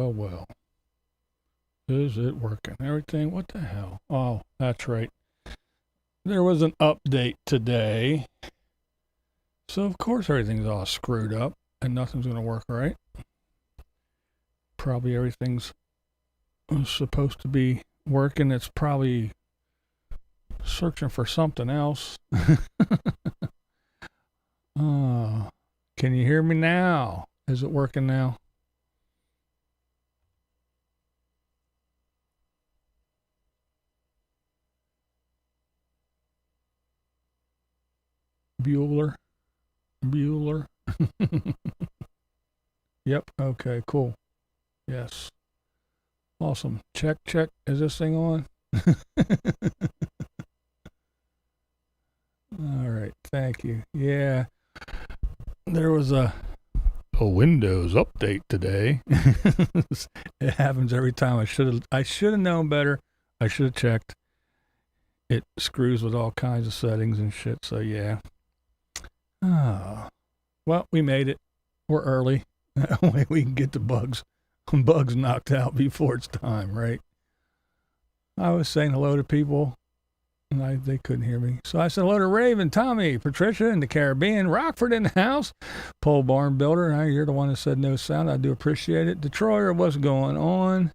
well, well. Is it working? Everything? What the hell? Oh, that's right. There was an update today. So, of course, everything's all screwed up and nothing's going to work right. Probably everything's supposed to be working. It's probably searching for something else. Can you hear me now? Is it working now? Bueller. Yep. Okay, cool. Yes. Awesome. Check. Is this thing on? All right. Thank you. Yeah. There was a Windows update today. It happens every time. I should have known better. I should have checked. It screws with all kinds of settings and shit. So yeah. Well, we made it. We're early. That way we can get the bugs knocked out before it's time, right? I was saying hello to people, and they couldn't hear me. So I said hello to Raven, Tommy, Patricia in the Caribbean, Rockford in the house, Pole Barn Builder. You're the one that said no sound. I do appreciate it. Detroit, what's going on?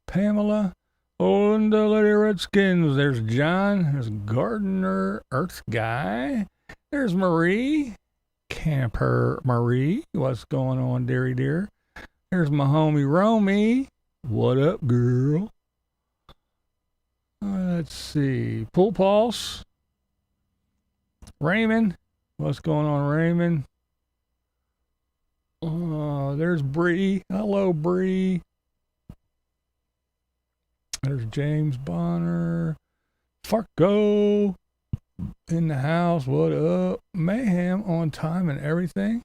Pamela, and the Lady Redskins. There's John. There's Gardener, Earth Guy. There's Marie, Camper Marie. What's going on, dearie dear? There's my homie Romy. What up, girl? Let's see. Pool Pulse. Raymond. What's going on, Raymond? There's Bree. Hello, Bree. There's James Bonner. Farco in the house. What up? Mayhem on time and everything.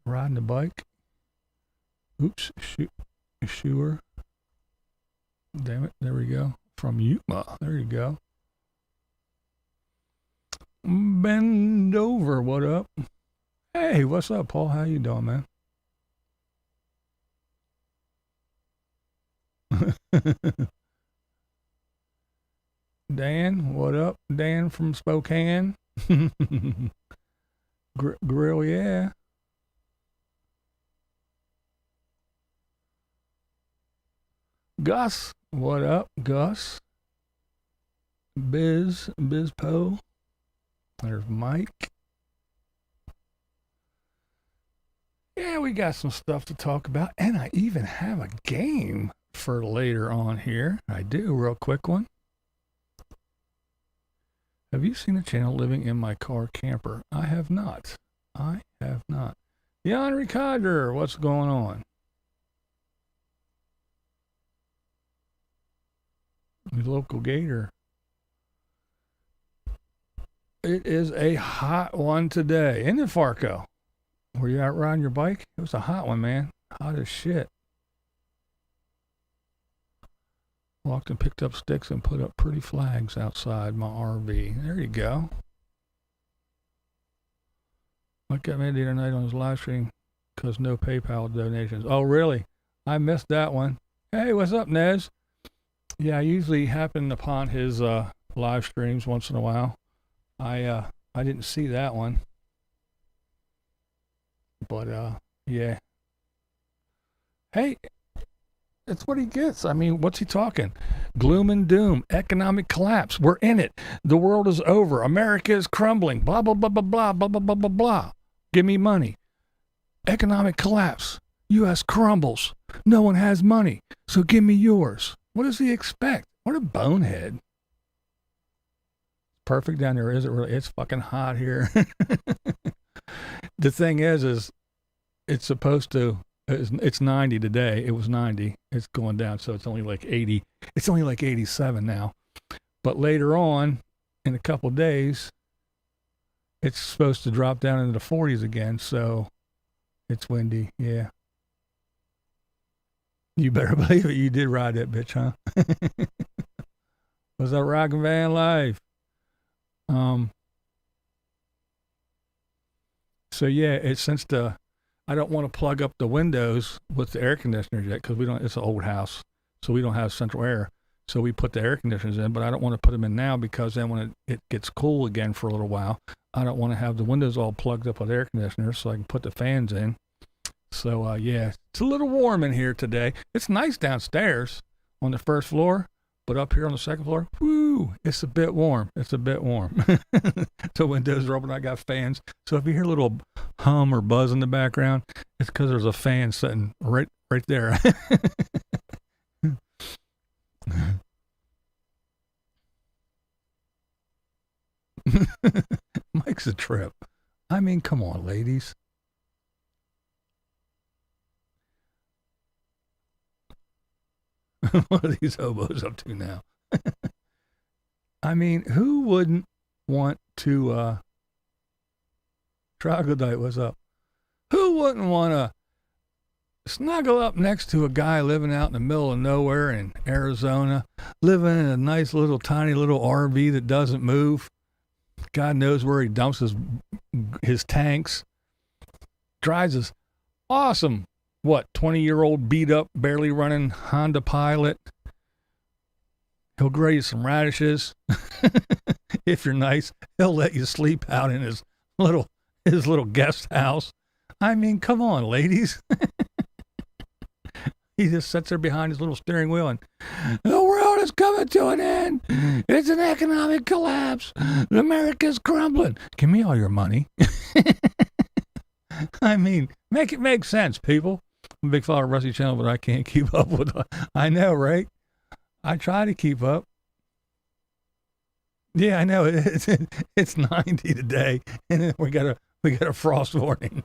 Riding the bike. Oops. Sure. Damn it. There we go. From Yuma. There you go. Bend over. What up? Hey, what's up, Paul? How you doing, man? Dan, what up? Dan from Spokane. Grill, yeah. Gus, what up, Gus? Bizpo. There's Mike. Yeah, we got some stuff to talk about, and I even have a game for later on here. I do, real quick one. Have you seen the channel Living in My Car Camper? I have not. Jan Ricarder, what's going on? The local gator. It is a hot one today. Isn't it, Farco? Were you out riding your bike? It was a hot one, man. Hot as shit. Walked and picked up sticks and put up pretty flags outside my RV. There you go. What got me the other night on his live stream? Because no PayPal donations. Oh, really? I missed that one. Hey, what's up, Nez? Yeah, I usually happen upon his live streams once in a while. I didn't see that one. But, yeah. Hey, that's what he gets. I mean, what's he talking? Gloom and doom, economic collapse. We're in it. The world is over. America is crumbling. Blah, blah, blah, blah, blah, blah, blah, blah, blah, blah. Give me money. Economic collapse. U.S. crumbles. No one has money. So give me yours. What does he expect? What a bonehead. Perfect down there, is it really? It's fucking hot here. The thing is it's supposed to, it's 90 today. It was 90. It's going down, so it's only like 80. It's only like 87 now. But later on, in a couple of days, it's supposed to drop down into the 40s again, so it's windy, yeah. You better believe it, you did ride that bitch, huh? Was that Rockin' Van Life? So yeah, it's since the I don't want to plug up the windows with the air conditioners yet because we don't. It's an old house, so we don't have central air. So we put the air conditioners in, but I don't want to put them in now because then when it gets cool again for a little while, I don't want to have the windows all plugged up with air conditioners so I can put the fans in. So, yeah, it's a little warm in here today. It's nice downstairs on the first floor, but up here on the second floor, whoo, it's a bit warm. It's a bit warm. The windows are open. I got fans. So if you hear a little hum or buzz in the background, it's because there's a fan sitting right there. Mike's a trip. I mean, come on, ladies. What are these hobos up to now? I mean, who wouldn't want to, Troglodyte, what's up? Who wouldn't want to snuggle up next to a guy living out in the middle of nowhere in Arizona, living in a nice little tiny little RV that doesn't move? God knows where he dumps his tanks. Drives his awesome, 20-year-old beat up, barely running Honda Pilot. He'll grow you some radishes. If you're nice, he'll let you sleep out in his little guest house. I mean, come on, ladies. He just sits there behind his little steering wheel and the world is coming to an end. It's an economic collapse. America's crumbling. Give me all your money. I mean, make it make sense, people. I'm a big follower of Rusty Channel, but I can't keep up with it. I know, right? I try to keep up. Yeah, I know. It's 90 today, and we got a frost warning.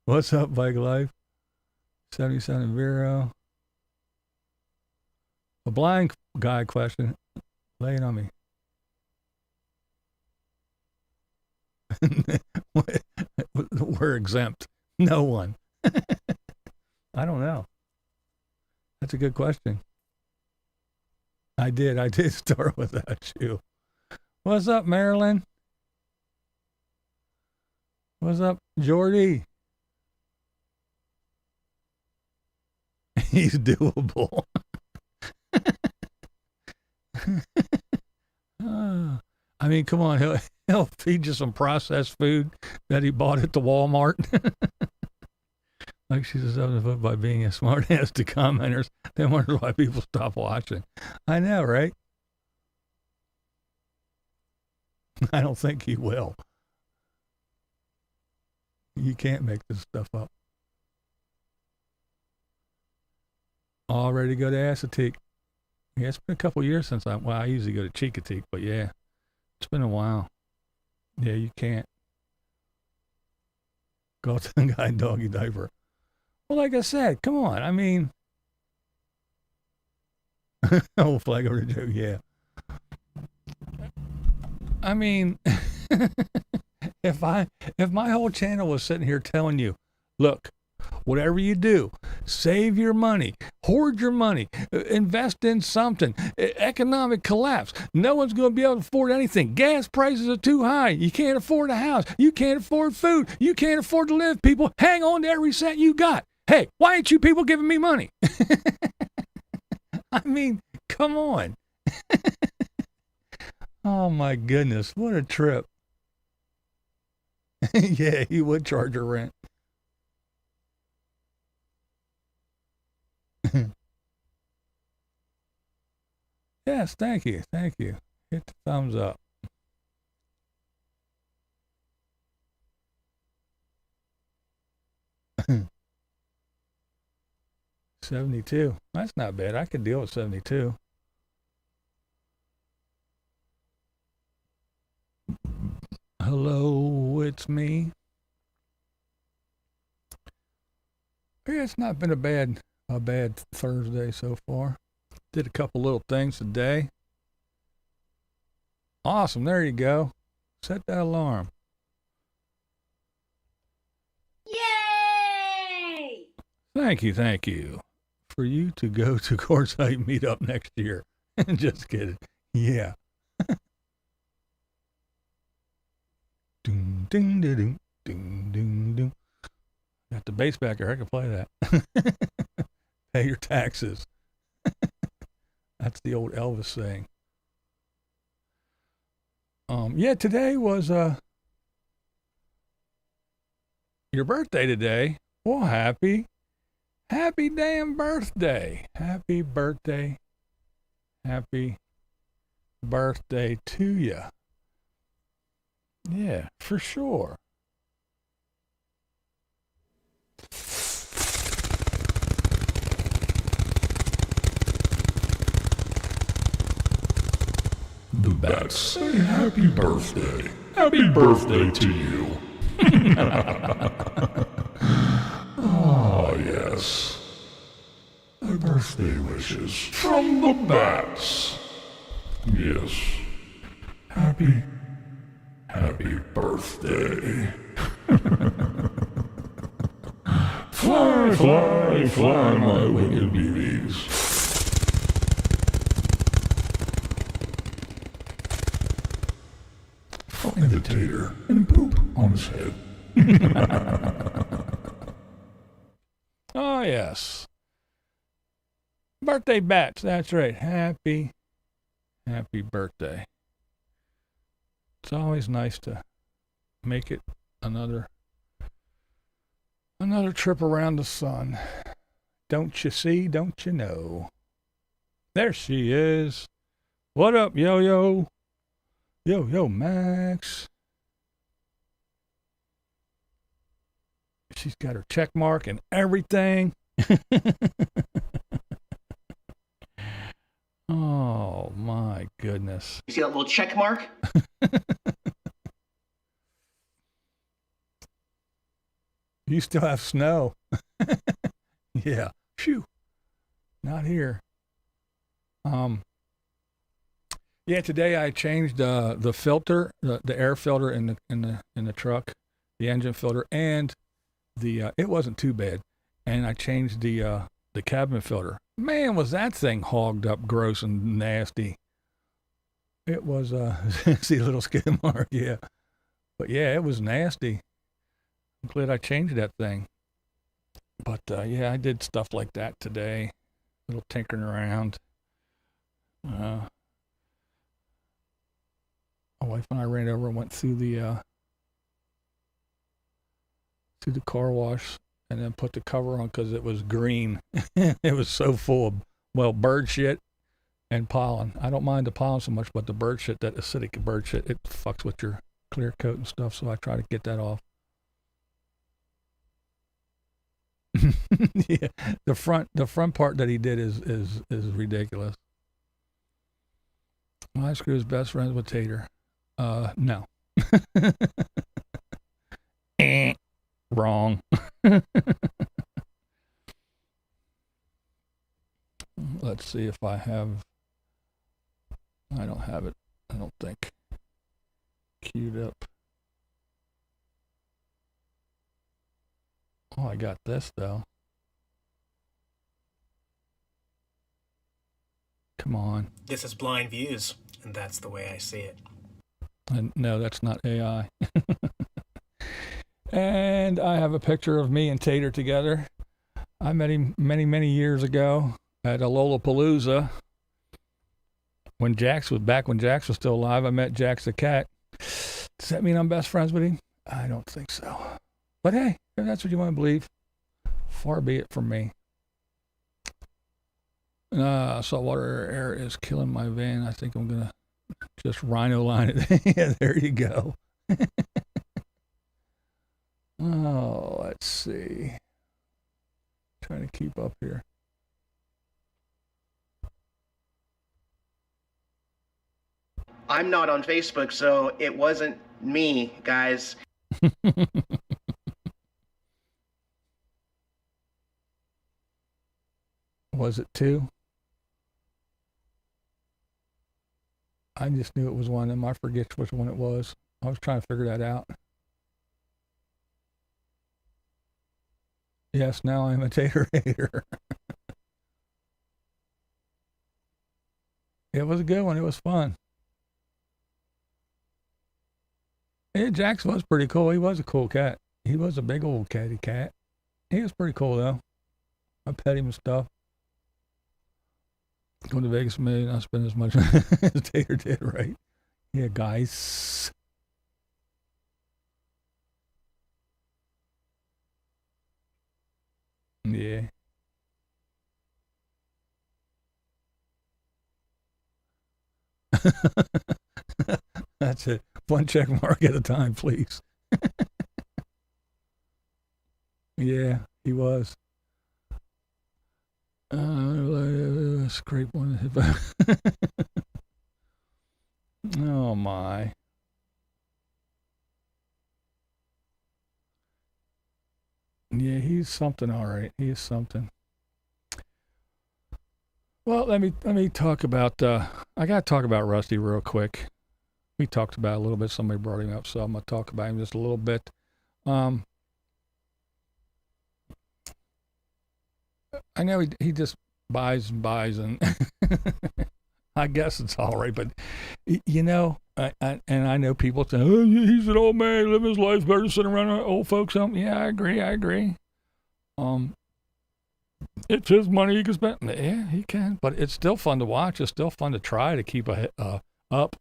What's up, Bike Life? 77 Vero. A blind guy question. Lay it on me. We're exempt. No one. I don't know. That's a good question. I did start with that shoe. What's up, Marilyn? What's up, Jordy? He's doable. I mean, come on, he'll feed you some processed food that he bought at the Walmart. Like she's a 7 foot by being a smart ass to commenters. They wonder why people stop watching. I know, right? I don't think he will. You can't make this stuff up. All ready to go to Assateague. Yeah, it's been a couple years since I usually go to Chincoteague, but yeah, it's been a while. Yeah, you can't. Go to the guy doggy diaper. Well, like I said, come on. I mean, oh, flag over the joke, yeah. I mean, if my whole channel was sitting here telling you, look, whatever you do, save your money, hoard your money, invest in something, economic collapse. No one's going to be able to afford anything. Gas prices are too high. You can't afford a house. You can't afford food. You can't afford to live, people. Hang on to every cent you got. Hey, why ain't you people giving me money? I mean, come on. Oh, my goodness. What a trip. Yeah, he would charge her rent. Yes, thank you. Thank you. Hit the thumbs up. $72. That's not bad. I could deal with $72. Hello, it's me. Yeah, it's not been a bad Thursday so far. Did a couple little things today. Awesome. There you go. Set that alarm. Yay! Thank you. For you to go to Quartzsite meetup next year. Just kidding. Yeah. Ding, ding, ding, ding, ding, ding. got the bass back here. I can play that. Pay your taxes. That's the old Elvis saying. Yeah, today was your birthday today. Well, happy damn birthday. Happy birthday. Happy birthday to you. Yeah, for sure. The bats say happy birthday. Happy birthday to you. Oh, yes. The birthday wishes from the bats. Yes. Happy birthday. Fly, fly, fly, my winged beauties. Find the tater and poop on his head. Oh, yes. Birthday bats. That's right. Happy birthday. It's always nice to make it another trip around the sun. Don't you see? Don't you know? There she is. What up, Yo-Yo? Yo, Max. She's got her check mark and everything. Oh, my goodness. You see that little check mark? You still have snow. Yeah. Phew. Not here. Yeah, today I changed the filter, the air filter in the truck, the engine filter, and the it wasn't too bad. And I changed the cabin filter. Man, was that thing hogged up, gross and nasty. It was see a little skid mark, yeah. But yeah, it was nasty. I'm glad I changed that thing. But yeah, I did stuff like that today. A little tinkering around. My wife and I ran over and went through the car wash and then put the cover on because it was green. It was so full of, well, bird shit and pollen. I don't mind the pollen so much, but the bird shit, that acidic bird shit, it fucks with your clear coat and stuff, so I try to get that off. Yeah, the front part that he did is ridiculous. My screw's best friends with Tater. No. Wrong. Let's see if I have. I don't have it. I don't think. Queued up. Oh, I got this though. Come on. This is BlindViews, and that's the way I see it. And no, that's not AI. And I have a picture of me and Tater together. I met him many years ago at a Lollapalooza. When Jax was still alive, I met Jax the cat. Does that mean I'm best friends with him? I don't think so. But hey, if that's what you want to believe, far be it from me. Saltwater air is killing my van. I think I'm gonna just rhino line it. Yeah, there you go. Oh, let's see. Trying to keep up here. I'm not on Facebook, so it wasn't me, guys. Was it two? I just knew it was one of them. I forget which one it was. I was trying to figure that out. Yes, now I'm a Tater hater. It was a good one. It was fun. Yeah, Jax was pretty cool. He was a cool cat. He was a big old catty cat. He was pretty cool though. I pet him and stuff. Going to Vegas may not spend as much as Tater did, right? Yeah, guys. Yeah. That's it. One check mark at a time, please. Yeah, he was. Scrape one. Oh my. Yeah, he's something, all right. He is something. Well, let me talk about. I got to talk about Rusty real quick. We talked about it a little bit. Somebody brought him up, so I'm gonna talk about him just a little bit. I know he just buys and buys, and I guess it's all right. But you know, I know people say, "Oh, he's an old man, living his life better than sitting around old folks." Yeah, I agree. It's his money he can spend. Yeah, he can, but it's still fun to watch. It's still fun to try to keep up.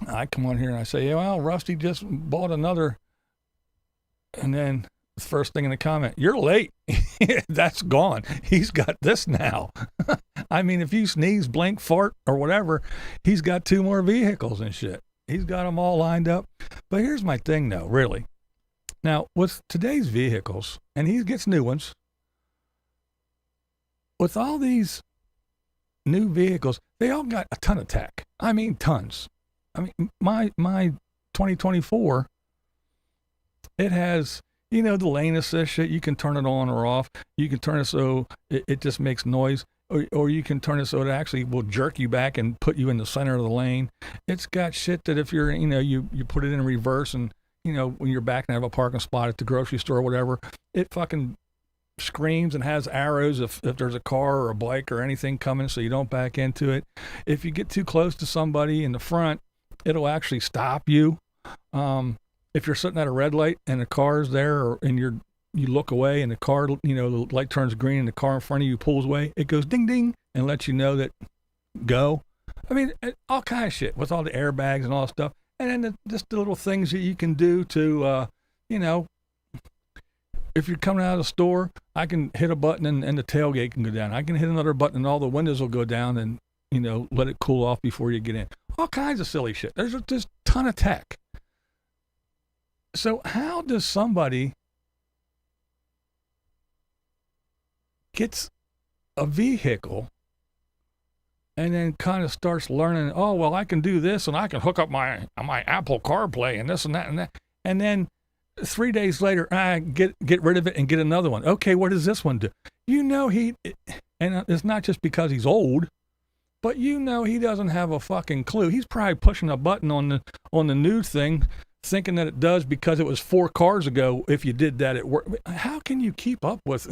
I come on here and I say, yeah, well, Rusty just bought another, and then the first thing in the comment, you're late. That's gone. He's got this now. I mean, if you sneeze, blink, fart, or whatever, he's got 2 more vehicles and shit. He's got them all lined up. But here's my thing, though, really. Now, with today's vehicles, and he gets new ones, with all these new vehicles, they all got a ton of tech. I mean, tons. I mean, my 2024, it has, you know, the lane assist shit. You can turn it on or off. You can turn it so it just makes noise, or you can turn it so it actually will jerk you back and put you in the center of the lane. It's got shit that if you're, you know, you put it in reverse and, you know, when you're back and have a parking spot at the grocery store or whatever, it fucking screams and has arrows if there's a car or a bike or anything coming so you don't back into it. If you get too close to somebody in the front, it'll actually stop you. If you're sitting at a red light and the car's there, and you look away and the car, you know, the light turns green and the car in front of you pulls away, it goes ding ding and lets you know that go. I mean, all kind of shit with all the airbags and all that stuff. And then just the little things that you can do to, you know, if you're coming out of the store, I can hit a button and the tailgate can go down. I can hit another button and all the windows will go down and, you know, let it cool off before you get in. All kinds of silly shit. There's just a ton of tech. So how does somebody gets a vehicle and then kind of starts learning, oh, well, I can do this and I can hook up my Apple CarPlay and this and that and that. And then 3 days later, I get rid of it and get another one. Okay, what does this one do? You know, and it's not just because he's old, but you know he doesn't have a fucking clue. He's probably pushing a button on the new thing, thinking that it does because it was 4 cars ago. If you did that at work, how can you keep up with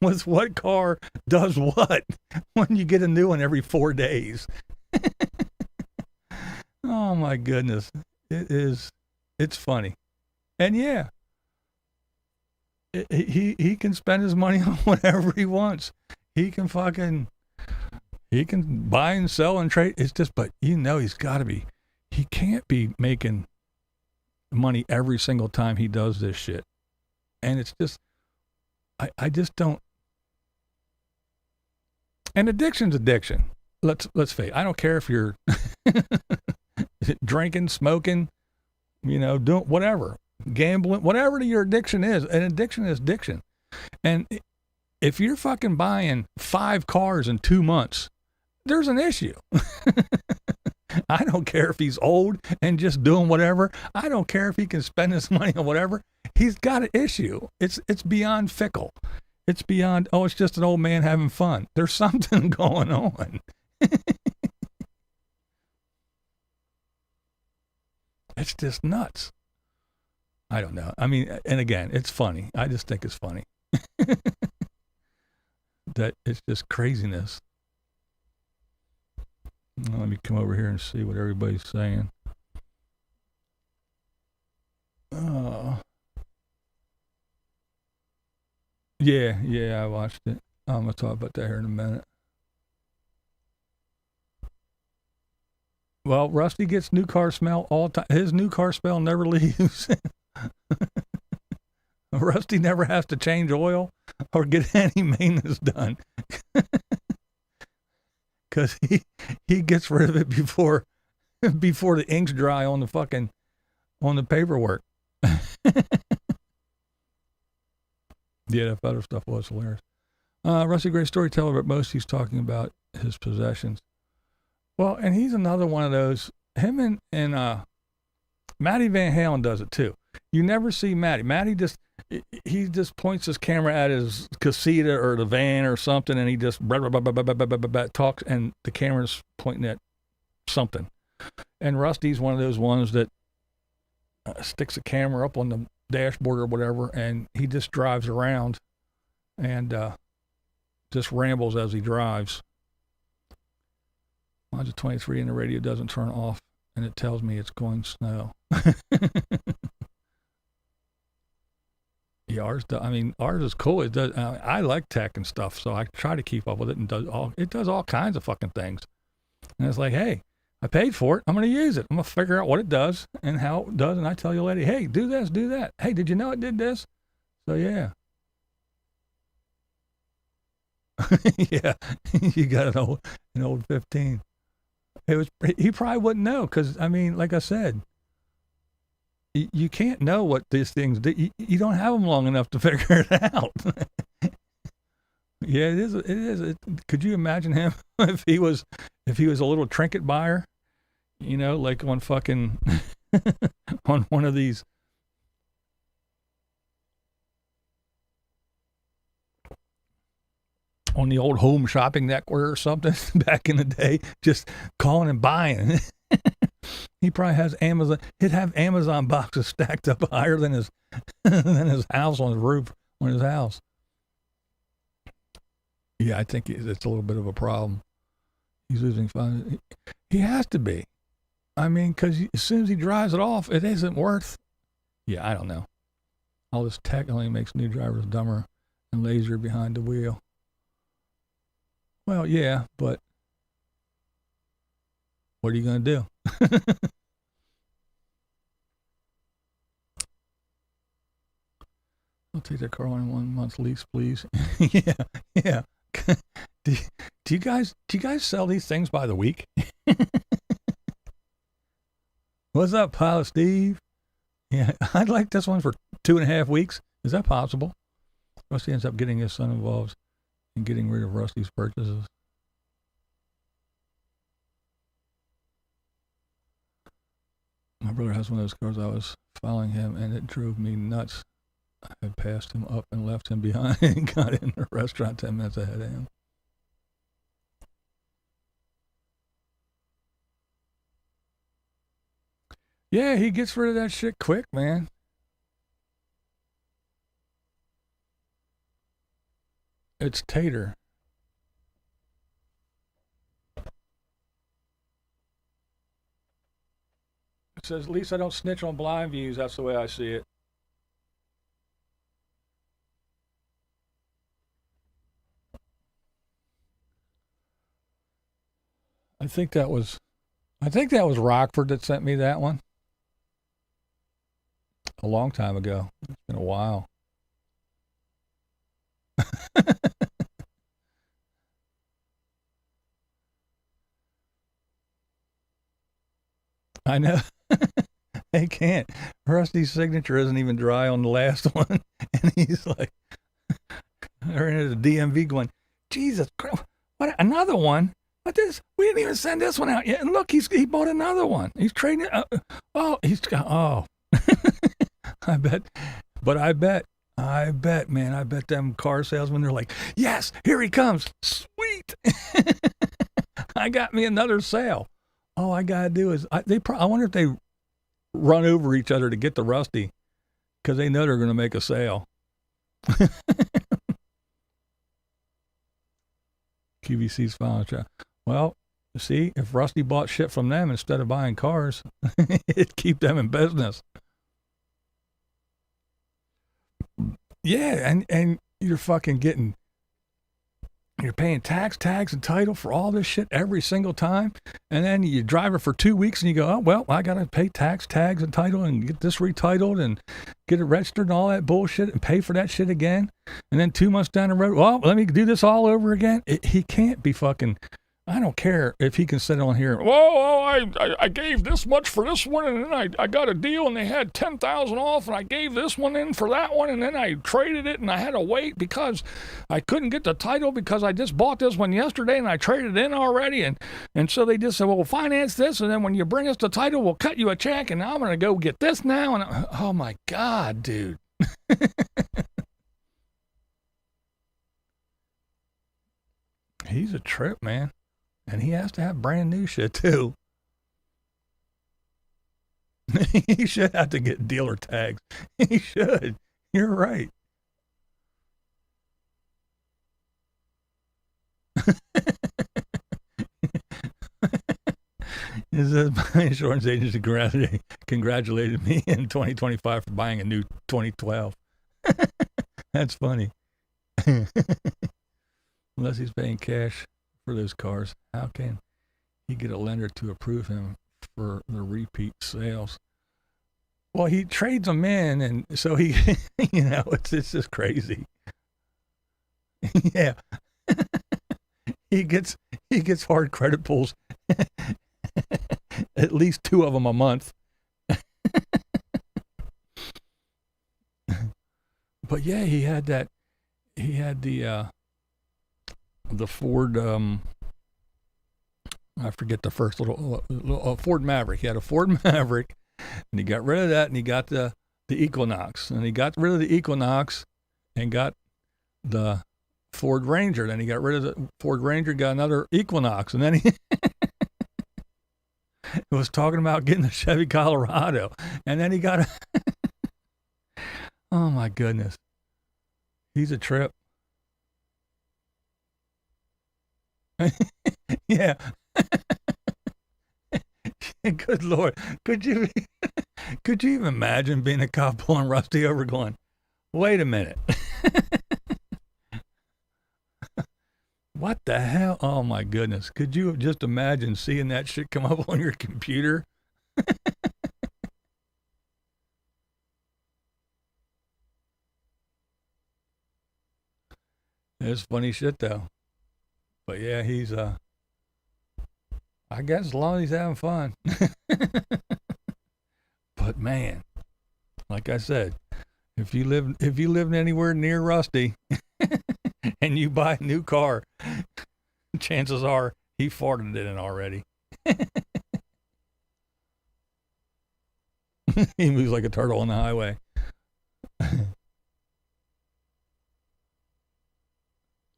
with what car does what when you get a new one every 4 days? Oh my goodness, it's funny, and yeah, he can spend his money on whatever he wants. He can buy and sell and trade. It's just, but you know, he can't be making money every single time he does this shit. And it's just, I just don't. And addiction's addiction. Let's face it. I don't care if you're drinking, smoking, you know, doing whatever, gambling, whatever your addiction is. An addiction is addiction. And if you're fucking buying 5 cars in 2 months, there's an issue. I don't care if he's old and just doing whatever. I don't care if he can spend his money on whatever. He's got an issue. It's beyond fickle. It's beyond, oh, it's just an old man having fun. There's something going on. It's just nuts. I don't know. I mean, and again, it's funny. I just think it's funny. That it's just craziness. Let me come over here and see what everybody's saying. Yeah, I watched it. I'm going to talk about that here in a minute. Well, Rusty gets new car smell all the time. His new car smell never leaves. Rusty never has to change oil or get any maintenance done. Because he gets rid of it before the ink's dry on the paperwork. Yeah, that other stuff was hilarious. Rusty, great storyteller, but most he's talking about his possessions. Well, and he's another one of those. Him and Matty Van Halen does it too. You never see Matty. Matty just points his camera at his casita or the van or something, and he just talks, and the camera's pointing at something. And Rusty's one of those ones that sticks a camera up on the dashboard or whatever, and he just drives around and just rambles as he drives. Mine's a 23 and the radio doesn't turn off, and it tells me it's going snow. Yeah, ours is cool. It does. I like tech and stuff, so I try to keep up with it, and it does all kinds of fucking things. And it's like, hey, I paid for it. I'm going to use it. I'm going to figure out what it does and how it does, and I tell you, lady, hey, do this, do that. Hey, did you know it did this? So yeah. Yeah, you got an old 15. He probably wouldn't know, because like I said, you can't know what these things do. You don't have them long enough to figure it out. Yeah, it is. Could you imagine him if he was a little trinket buyer, like on fucking on one of these. On the old Home Shopping Network or something back in the day, just calling and buying. He probably has Amazon. He'd have Amazon boxes stacked up higher than his house on the roof on his house. Yeah, I think it's a little bit of a problem. He's losing fun. He has to be. Because as soon as he drives it off, it isn't worth. Yeah, I don't know. All this tech only makes new drivers dumber and lazier behind the wheel. Well, yeah, but what are you going to do? I'll take that car on 1 month's lease, please. Yeah. Do you guys sell these things by the week? What's up, Pilot Steve? Yeah, I'd like this one for 2.5 weeks. Is that possible? Rusty ends up getting his son involved in getting rid of Rusty's purchases. My brother has one of those cars. I was following him, and it drove me nuts. I had passed him up and left him behind and got in the restaurant 10 minutes ahead of him. Yeah, he gets rid of that shit quick, man. It's Tater. It says, at least I don't snitch on blind views. That's the way I see it. I think that was Rockford that sent me that one. A long time ago. It's been a while. I know. They can't. Rusty's signature isn't even dry on the last one. And he's like, they're in the DMV going, Jesus Christ, what, another one? What this? We didn't even send this one out yet. And look, he bought another one. He's trading it. I bet, man, I bet them car salesmen, they're like, yes, here he comes. Sweet. I got me another sale. All I got to do is, I wonder if they run over each other to get the Rusty, because they know they're going to make a sale. QVC's final chat. Well, see, if Rusty bought shit from them instead of buying cars, it'd keep them in business. Yeah, and you're fucking getting, you're paying tax, tags, and title for all this shit every single time. And then you drive it for 2 weeks and you go, oh, well, I got to pay tax, tags, and title and get this retitled and get it registered and all that bullshit and pay for that shit again. And then 2 months down the road, well, let me do this all over again. He can't be fucking, I don't care if he can sit on here. Whoa, I gave this much for this one, and then I got a deal, and they had 10,000 off, and I gave this one in for that one, and then I traded it, and I had to wait because I couldn't get the title because I just bought this one yesterday, and I traded in already, and so they just said, well, we'll finance this, and then when you bring us the title, we'll cut you a check, and I'm gonna go get this now, and oh my God, dude. He's a trip, man. And he has to have brand new shit too. He should have to get dealer tags. He should. You're right. My insurance agency congratulated me in 2025 for buying a new 2012. That's funny. Unless he's paying cash for those cars, how can he get a lender to approve him for the repeat sales? Well, he trades them in, and so he, it's just crazy. Yeah, he gets hard credit pulls, at least 2 of them a month. But yeah, he had the Ford, I forget the first little Ford Maverick. He had a Ford Maverick, and he got rid of that, and he got the Equinox, and he got rid of the Equinox and got the Ford Ranger. Then he got rid of the Ford Ranger, got another Equinox, and then he was talking about getting the Chevy Colorado, and then he got oh my goodness, he's a trip. Yeah. Good Lord. Could you even imagine being a cop pulling Rusty over going, wait a minute. What the hell? Oh my goodness. Could you just imagine seeing that shit come up on your computer? It's funny shit though. But yeah, he's I guess as long as he's having fun. But man, like I said, if you live anywhere near Rusty and you buy a new car, chances are he farted in it already. He moves like a turtle on the highway.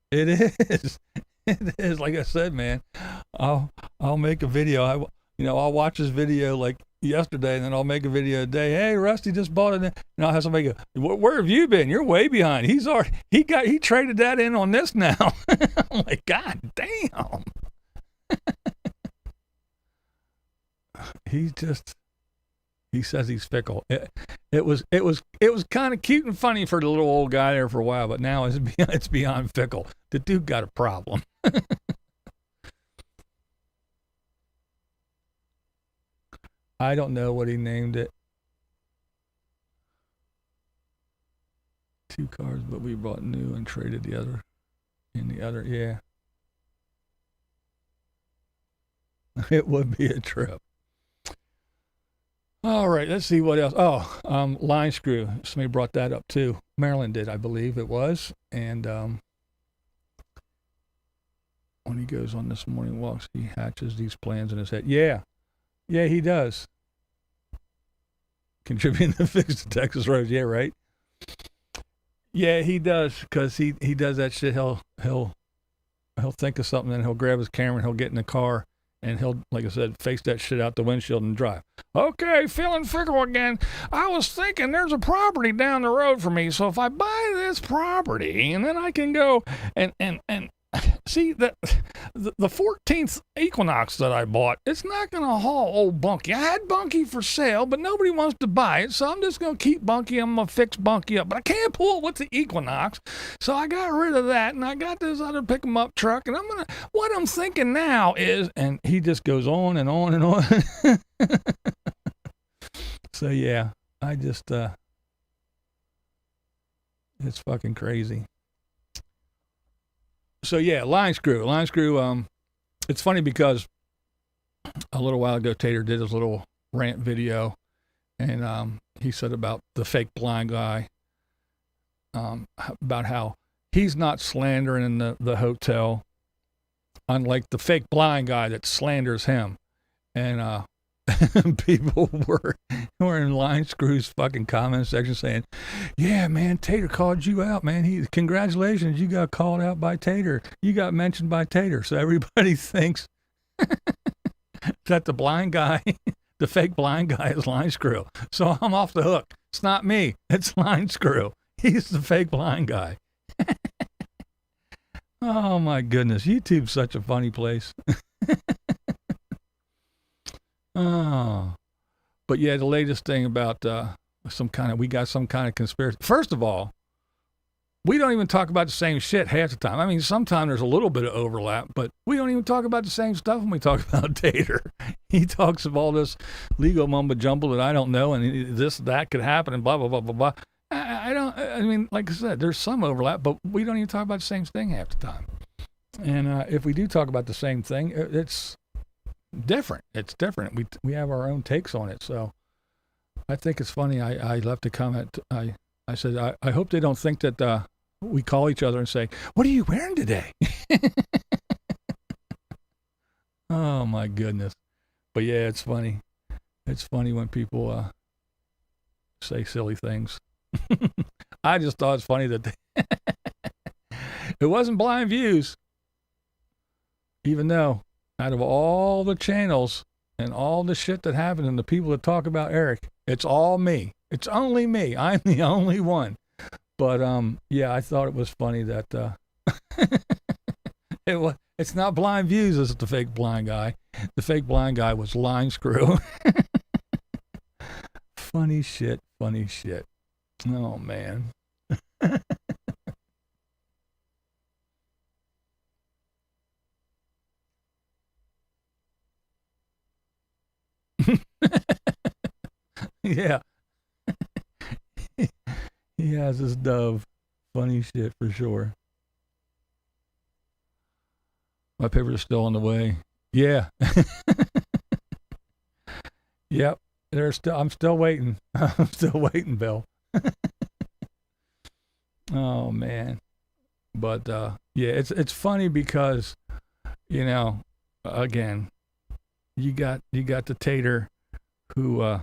It is. It is. Like I said, man, I'll make a video. I'll watch this video like yesterday, and then I'll make a video today. Hey, Rusty just bought it, and I'll have somebody go, "Where have you been? You're way behind. He traded that in on this now." I'm like, God damn. He says he's fickle. It was kind of cute and funny for the little old guy there for a while, but now it's beyond fickle. The dude got a problem. I don't know what he named it. 2 cars, but we bought new and traded the other in the other. Yeah. It would be a trip. All right, let's see what else. Oh, line screw. Somebody brought that up too. Marilyn did, I believe it was. And when he goes on this morning walks, he hatches these plans in his head. Yeah, he does. Contributing to fix the Texas roads. Yeah, right. Yeah, he does, because he does that shit. He'll think of something, and he'll grab his camera and he'll get in the car. And he'll, like I said, face that shit out the windshield and drive. Okay, feeling fickle again. I was thinking there's a property down the road for me. So if I buy this property, and then I can go and see, the 14th Equinox that I bought, it's not going to haul old Bunky. I had Bunky for sale, but nobody wants to buy it, so I'm just going to keep Bunky. I'm going to fix Bunky up. But I can't pull it with the Equinox, so I got rid of that, and I got this other pick-em-up truck, and what I'm thinking now is, and he just goes on and on and on. So, yeah, I just, it's fucking crazy. So yeah, line screw. It's funny because a little while ago, Tater did his little rant video, and he said about the fake blind guy, about how he's not slandering the hotel, unlike the fake blind guy that slanders him. And people were in Line Screw's fucking comment section saying, yeah, man, Tater called you out, man. Congratulations, you got called out by Tater. You got mentioned by Tater. So everybody thinks that the blind guy, the fake blind guy is Line Screw. So I'm off the hook. It's not me. It's Line Screw. He's the fake blind guy. Oh, my goodness. YouTube's such a funny place. Oh, but yeah, the latest thing about we got some kind of conspiracy. First of all, we don't even talk about the same shit half the time. I mean, sometimes there's a little bit of overlap, but we don't even talk about the same stuff when we talk about Tater. He talks of all this legal mumbo jumbo that I don't know, and that could happen, and blah, blah, blah, blah, blah. I mean, like I said, there's some overlap, but we don't even talk about the same thing half the time. And if we do talk about the same thing, it's different. It's different. We have our own takes on it. So I think it's funny. I left a comment. I said, I hope they don't think that we call each other and say, what are you wearing today? Oh my goodness. But yeah, it's funny. It's funny when people say silly things. I just thought it's funny that it wasn't Blind Views, even though out of all the channels and all the shit that happened and the people that talk about Eric, it's all me. It's only me. I'm the only one. But yeah, I thought it was funny that it's not Blind Views, it's the fake blind guy. The fake blind guy was Line Screw. Funny shit. Oh man. Yeah. He has his dove. Funny shit for sure. My papers are still on the way. Yeah. Yep. I'm still waiting. I'm still waiting, Bill. Oh man. But yeah, it's funny because, you know, again, you got the Tater who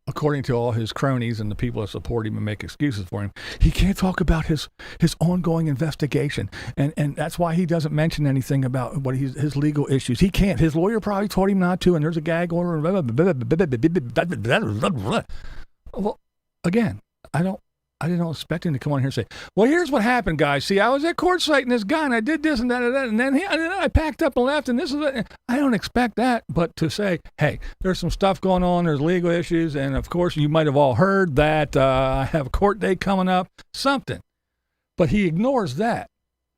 according to all his cronies and the people that support him and make excuses for him, he can't talk about his ongoing investigation. And that's why he doesn't mention anything about what his legal issues. He can't. His lawyer probably told him not to, and there's a gag order. Well, again, I didn't expect him to come on here and say, well, here's what happened, guys. See, I was at court citing this guy, and I did this and that, and then I packed up and left, and this is it. I don't expect that, but to say, hey, there's some stuff going on, there's legal issues, and of course, you might have all heard that I have a court date coming up, something. But he ignores that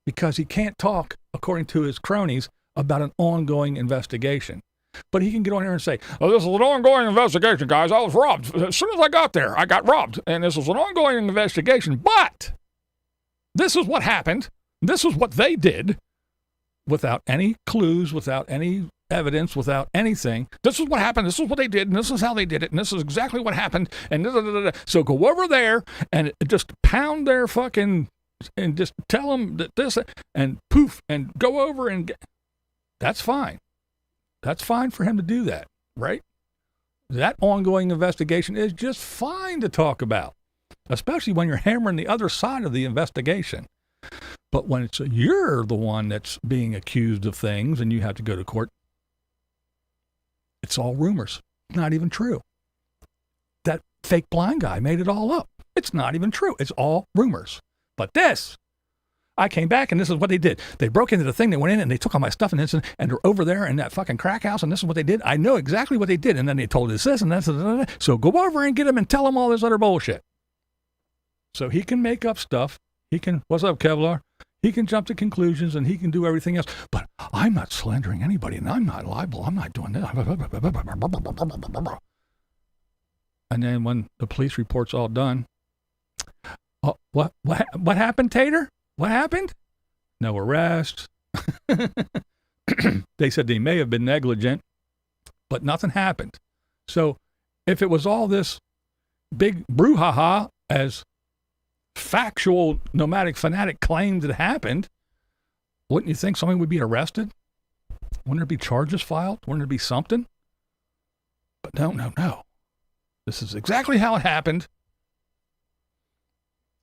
because he can't talk, according to his cronies, about an ongoing investigation. But he can get on here and say, oh, this is an ongoing investigation, guys. I was robbed. As soon as I got there, I got robbed. And this was an ongoing investigation. But this is what happened. This is what they did without any clues, without any evidence, without anything. This is what happened. This is what they did. And this is how they did it. And this is exactly what happened. And so go over there and just pound their fucking, and just tell them that this, and poof, and go over and get, that's fine. That's fine for him to do that, right? That ongoing investigation is just fine to talk about, especially when you're hammering the other side of the investigation. But when it's you're the one that's being accused of things and you have to go to court, it's all rumors. Not even true. That fake blind guy made it all up. It's not even true. It's all rumors. But this, I came back and this is what they did. They broke into the thing, they went in and they took all my stuff and they're over there in that fucking crack house and this is what they did. I know exactly what they did. And then they told us this and that. So go over and get them and tell them all this other bullshit. So he can make up stuff. He can, what's up, Kevlar? He can jump to conclusions and he can do everything else. But I'm not slandering anybody and I'm not liable. I'm not doing this. And then when the police report's all done, what happened, Tater? What happened? No arrests. They said they may have been negligent, but nothing happened. So if it was all this big brouhaha as factual Nomadic Fanatic claimed it happened, wouldn't you think somebody would be arrested? Wouldn't there be charges filed? Wouldn't there be something? But no. This is exactly how it happened.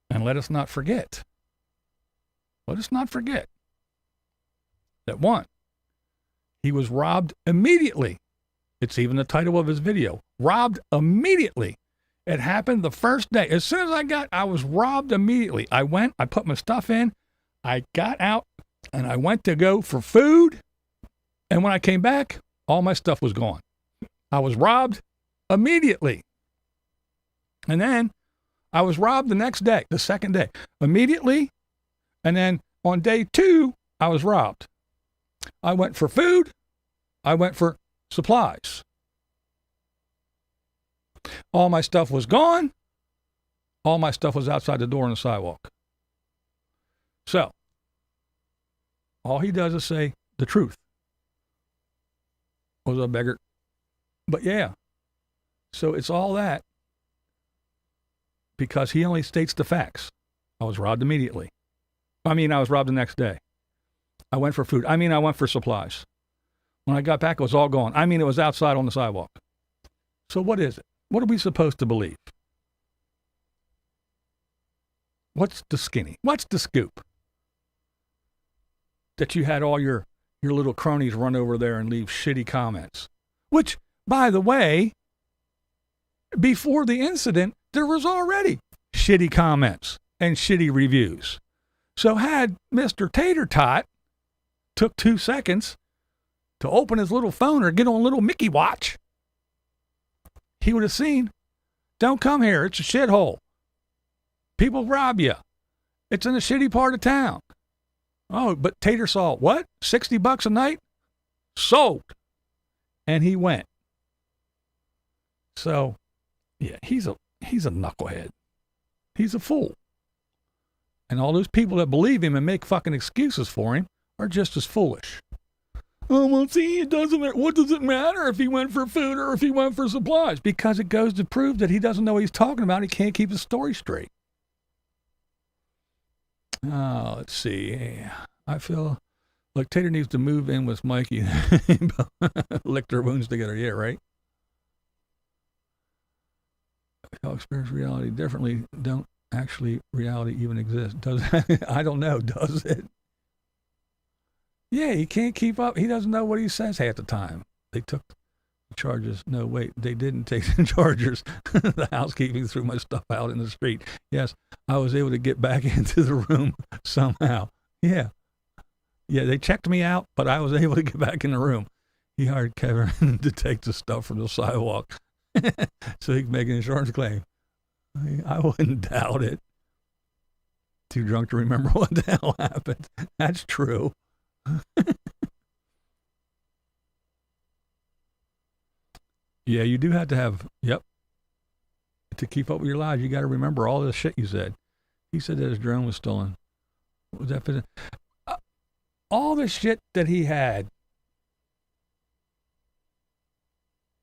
And let us not forget. Let us not forget that one, he was robbed immediately. It's even the title of his video. Robbed immediately. It happened the first day. As soon as I was robbed immediately. I put my stuff in, I got out, and I went to go for food. And when I came back, all my stuff was gone. I was robbed immediately. And then I was robbed the next day, the second day, immediately. And then on day 2, I was robbed. I went for food. I went for supplies. All my stuff was gone. All my stuff was outside the door on the sidewalk. So, all he does is say the truth. Was a beggar. But yeah. So it's all that. Because he only states the facts. I was robbed immediately. I was robbed the next day. I went for food. I went for supplies. When I got back, it was all gone. It was outside on the sidewalk. So what is it? What are we supposed to believe? What's the skinny? What's the scoop? That you had all your little cronies run over there and leave shitty comments. Which, by the way, before the incident, there was already shitty comments and shitty reviews. So had Mr. Tater Tot took 2 seconds to open his little phone or get on a little Mickey watch, he would have seen, don't come here, it's a shithole. People rob you. It's in a shitty part of town. Oh, but Tater saw, what? $60 a night? Sold. And he went. So, yeah, he's a knucklehead. He's a fool. And all those people that believe him and make fucking excuses for him are just as foolish. Oh, well, see, it doesn't matter. What does it matter if he went for food or if he went for supplies? Because it goes to prove that he doesn't know what he's talking about. He can't keep his story straight. Oh, let's see. I feel like Tater needs to move in with Mikey. Lick their wounds together. Yeah, right? Y'all experience reality differently. Don't actually reality even exist. Does I don't know. Does it? Yeah, he can't keep up. He doesn't know what he says half the time. They took the charges. No, wait, they didn't take the charges. The housekeeping threw my stuff out in the street. Yes, I was able to get back into the room somehow. Yeah, they checked me out, but I was able to get back in the room. He hired Kevin to take the stuff from the sidewalk so he could make an insurance claim. I wouldn't doubt it. Too drunk to remember what the hell happened. That's true. Yeah, you do have to have, to keep up with your lives, you got to remember all the shit you said. He said that his drone was stolen. What was that for? All the shit that he had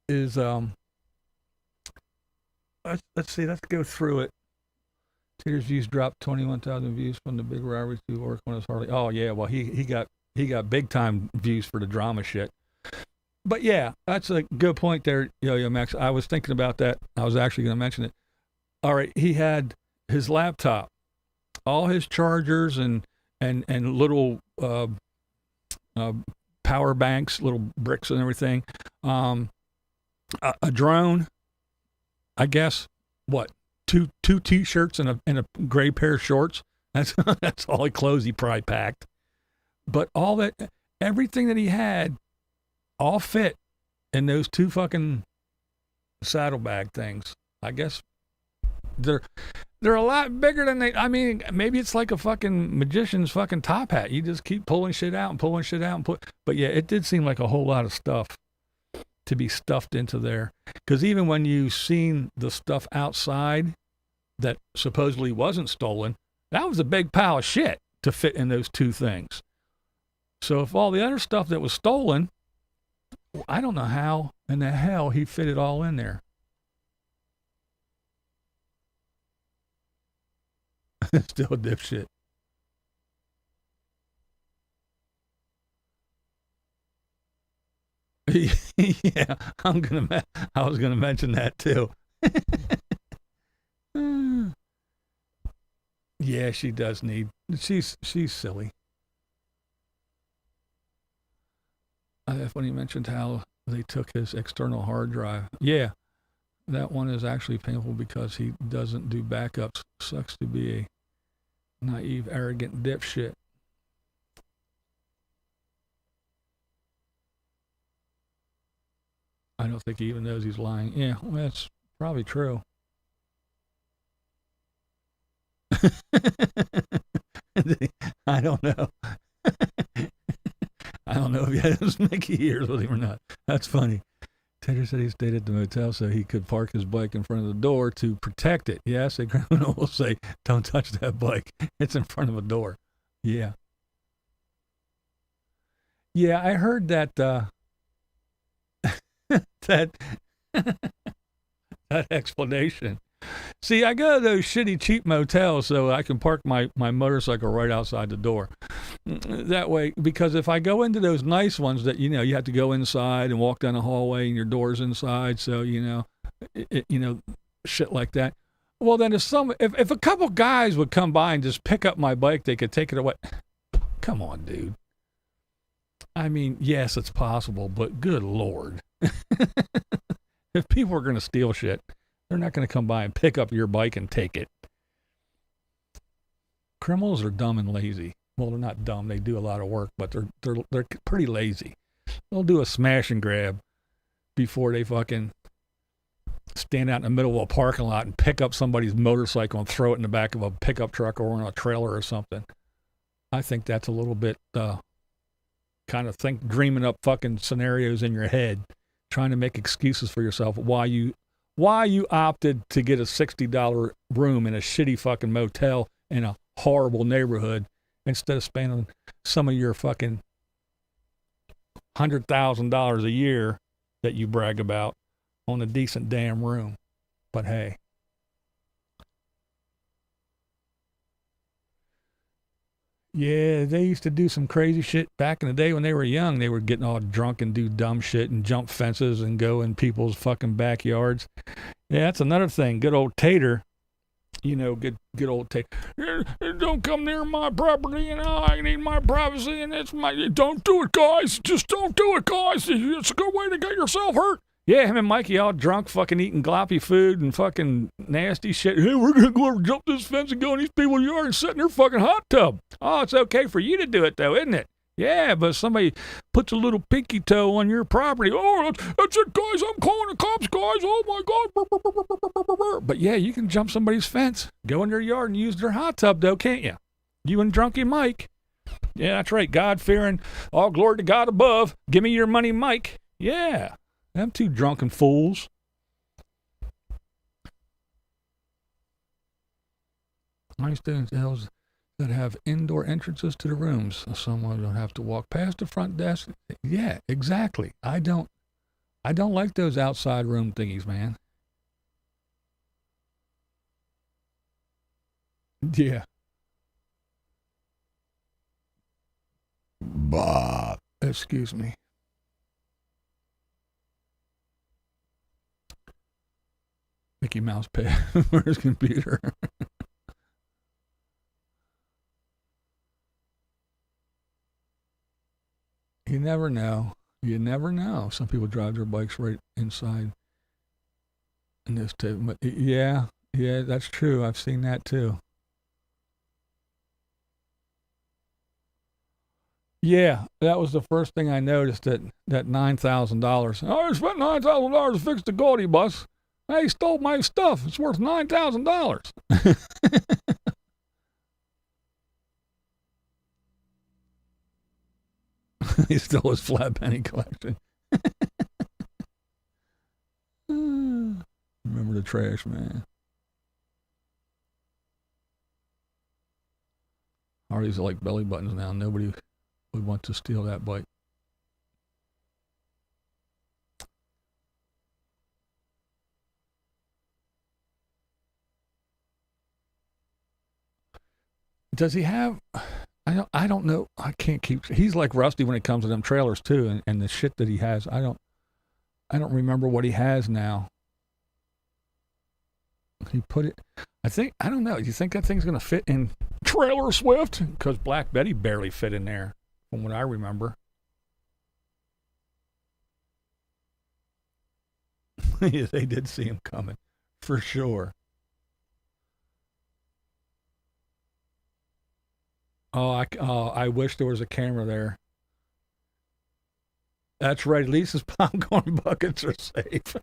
is, let's see, let's go through it. Tater's views dropped 21,000 views from the big robbery to work on his Harley. Oh yeah, well he got big time views for the drama shit. But yeah, that's a good point there, Yo-Yo Max. I was thinking about that. I was actually going to mention it. All right, he had his laptop, all his chargers and little power banks, little bricks and everything. A drone, I guess. What? Two t-shirts and a gray pair of shorts. That's that's all the clothes he probably packed. But all that, everything that he had, all fit in those 2 fucking saddlebag things. I guess they're a lot bigger than they. I mean, maybe it's like a fucking magician's fucking top hat. You just keep pulling shit out and pulling shit out and put. But yeah, it did seem like a whole lot of stuff to be stuffed into there. Because even when you seen the stuff outside that supposedly wasn't stolen, that was a big pile of shit to fit in those 2 things. So if all the other stuff that was stolen, I don't know how in the hell he fit it all in there. Still a dipshit. Yeah, I was gonna mention that too. Yeah, she does need. She's silly. When he mentioned how they took his external hard drive. Yeah, that one is actually painful because he doesn't do backups. Sucks to be a naive, arrogant dipshit. I don't think he even knows he's lying. Yeah, well, that's probably true. I don't know. I don't know if he had his Mickey ears with him or not. That's funny. Tater said he stayed at the motel so he could park his bike in front of the door to protect it. Yes, a criminal will say, don't touch that bike. It's in front of a door. Yeah. Yeah, I heard that that explanation. See, I go to those shitty cheap motels so I can park my motorcycle right outside the door. That way, because if I go into those nice ones that, you have to go inside and walk down the hallway and your door's inside, so, shit like that. Well, then if a couple guys would come by and just pick up my bike, they could take it away. Come on, dude. I mean, yes, it's possible, but good Lord. If people are going to steal shit, they're not going to come by and pick up your bike and take it. Criminals are dumb and lazy. Well, they're not dumb. They do a lot of work, but they're pretty lazy. They'll do a smash and grab before they fucking stand out in the middle of a parking lot and pick up somebody's motorcycle and throw it in the back of a pickup truck or on a trailer or something. I think that's a little bit kind of dreaming up fucking scenarios in your head, trying to make excuses for yourself why you opted to get a $60 room in a shitty fucking motel in a horrible neighborhood instead of spending some of your fucking $100,000 a year that you brag about on a decent damn room. But hey. Yeah, they used to do some crazy shit back in the day when they were young. They were getting all drunk and do dumb shit and jump fences and go in people's fucking backyards. Yeah, that's another thing. Good old Tater. Good old Tater. Don't come near my property, I need my privacy, and it's my... Don't do it, guys. Just don't do it, guys. It's a good way to get yourself hurt. Yeah, him and Mikey all drunk, fucking eating gloppy food and fucking nasty shit. Hey, we're going to go over and jump this fence and go in these people's yard and sit in their fucking hot tub. Oh, it's okay for you to do it, though, isn't it? Yeah, but somebody puts a little pinky toe on your property. Oh, that's it, guys. I'm calling the cops, guys. Oh, my God. But yeah, you can jump somebody's fence, go in their yard and use their hot tub, though, can't you? You and Drunky Mike. Yeah, that's right. God-fearing, all glory to God above. Give me your money, Mike. Yeah. Them two drunken fools. I stay in hotels that have indoor entrances to the rooms. Someone don't have to walk past the front desk. Yeah, exactly. I don't like those outside room thingies, man. Yeah. Bah. Excuse me. Mickey Mouse pay for his computer. You never know. You never know. Some people drive their bikes right inside in this table. Yeah, that's true. I've seen that too. Yeah, that was the first thing I noticed. That $9,000. Oh, I spent $9,000 to fix the Gaudi bus. He stole my stuff. It's worth $9,000. He stole his flat penny collection. Remember the trash man. Harleys are like belly buttons now. Nobody would want to steal that bike. Does he have? I don't know. I can't keep. He's like Rusty when it comes to them trailers too, and the shit that he has. I don't remember what he has now. He put it. I don't know. Do you think that thing's gonna fit in Trailer Swift? Because Black Betty barely fit in there, from what I remember. Yeah, they did see him coming, for sure. I wish there was a camera there. That's right. At least his popcorn buckets are safe.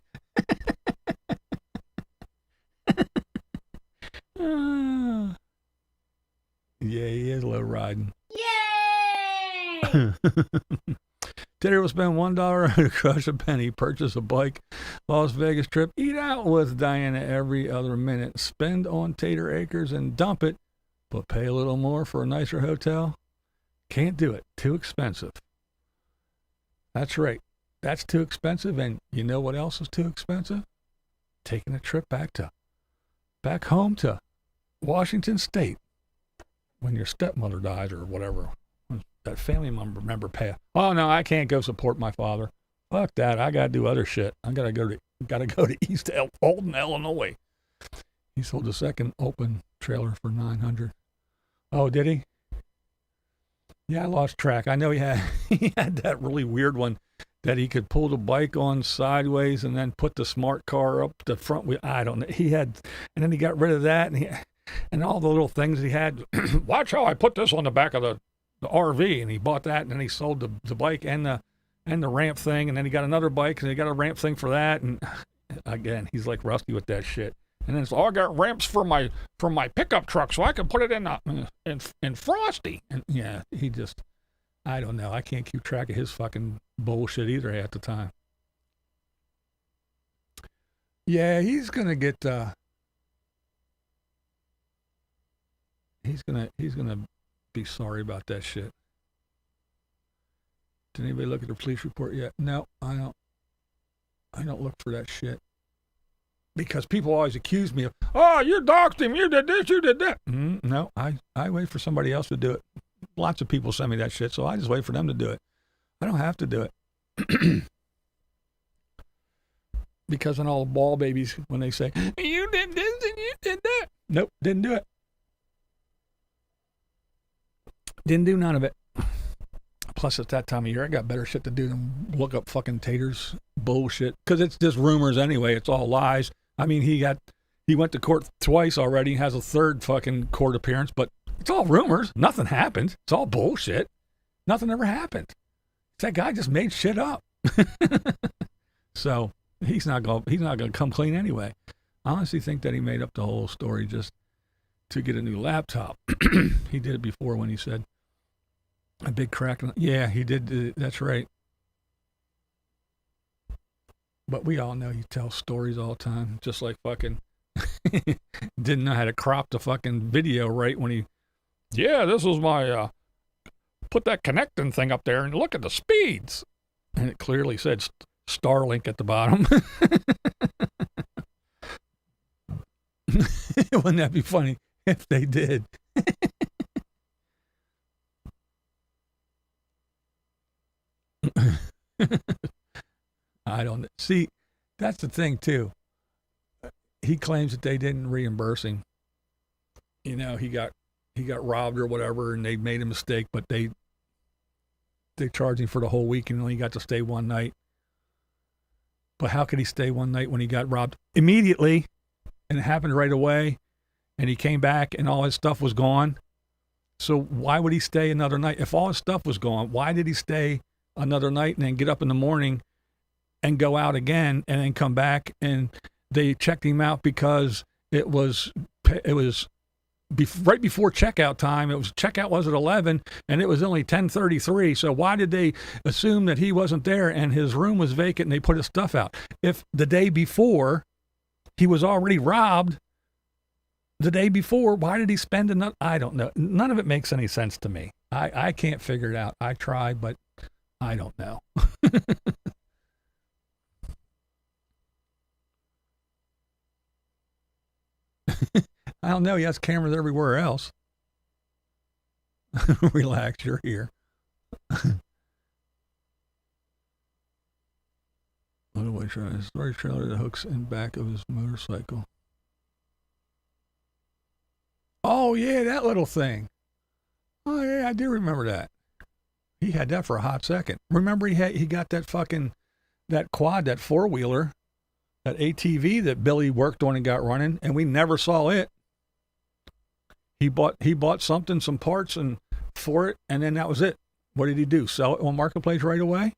Yeah, he is low riding. Yay! Tater will spend $1 to crush a penny, purchase a bike, Las Vegas trip, eat out with Diana every other minute, spend on Tater Acres and dump it, but pay a little more for a nicer hotel? Can't do it. Too expensive. That's right. That's too expensive. And you know what else is too expensive? Taking a trip back home to Washington State when your stepmother dies or whatever. That family member pay. Oh no, I can't go support my father. Fuck that. I gotta do other shit. I gotta go to East Alton, Illinois. He sold the second open trailer for $900. Oh, did he? Yeah, I lost track. I know he had that really weird one that he could pull the bike on sideways and then put the smart car up the front wheel. I don't know. And then he got rid of that and all the little things he had. Watch how I put this on the back of the RV, and he bought that, and then he sold the bike and the ramp thing, and then he got another bike, and he got a ramp thing for that, and again, he's like Rusty with that shit. And then it's, I got ramps for my pickup truck, so I can put it in Frosty. And yeah, he just, I don't know. I can't keep track of his fucking bullshit either half the time. Yeah, he's gonna get. He's gonna be sorry about that shit. Did anybody look at the police report yet? No, I don't look for that shit. Because people always accuse me of, oh, you doxed him, you did this, you did that. No, I wait for somebody else to do it. Lots of people send me that shit, so I just wait for them to do it. I don't have to do it. Because then all the ball babies, when they say, you did this and you did that. Nope, didn't do it. Didn't do none of it. Plus, it's that time of year, I got better shit to do than look up fucking Tater's bullshit. Because it's just rumors anyway. It's all lies. I mean, he went to court twice already. Has a third fucking court appearance, but it's all rumors. Nothing happened. It's all bullshit. Nothing ever happened. That guy just made shit up. So he's not gonna come clean anyway. I honestly think that he made up the whole story just to get a new laptop. He did it before when he said a big crack. Yeah, he did. That's right. But we all know he tells stories all the time, just like fucking didn't know how to crop the fucking video right when he, yeah, this was my, put that connecting thing up there and look at the speeds. And it clearly said Starlink at the bottom. Wouldn't that be funny if they did? I don't see. That's the thing too. He claims that they didn't reimburse him. You know, he got robbed or whatever, and they made a mistake, but they charged him for the whole week, and only got to stay one night. But how could he stay one night when he got robbed immediately, and it happened right away, and he came back and all his stuff was gone? So why would he stay another night? If all his stuff was gone, why did he stay another night and then get up in the morning and go out again and then come back? And they checked him out because it was right before checkout time. It was checkout was at 11 and it was only 10:33. So why did they assume that he wasn't there and his room was vacant and they put his stuff out? If the day before he was already robbed, the day before, why did he spend another? I don't know. None of it makes any sense to me. I can't figure it out. I try, but I don't know. I don't know. He has cameras everywhere else. Relax, you're here. Motorway trailer, storage trailer that hooks in back of his motorcycle. Oh yeah, that little thing. Oh yeah, I do remember that. He had that for a hot second. Remember he got that quad, that 4-wheeler, that ATV that Billy worked on and got running, and we never saw it. He bought something, some parts and for it, and then that was it. What did he do? Sell it on Marketplace right away?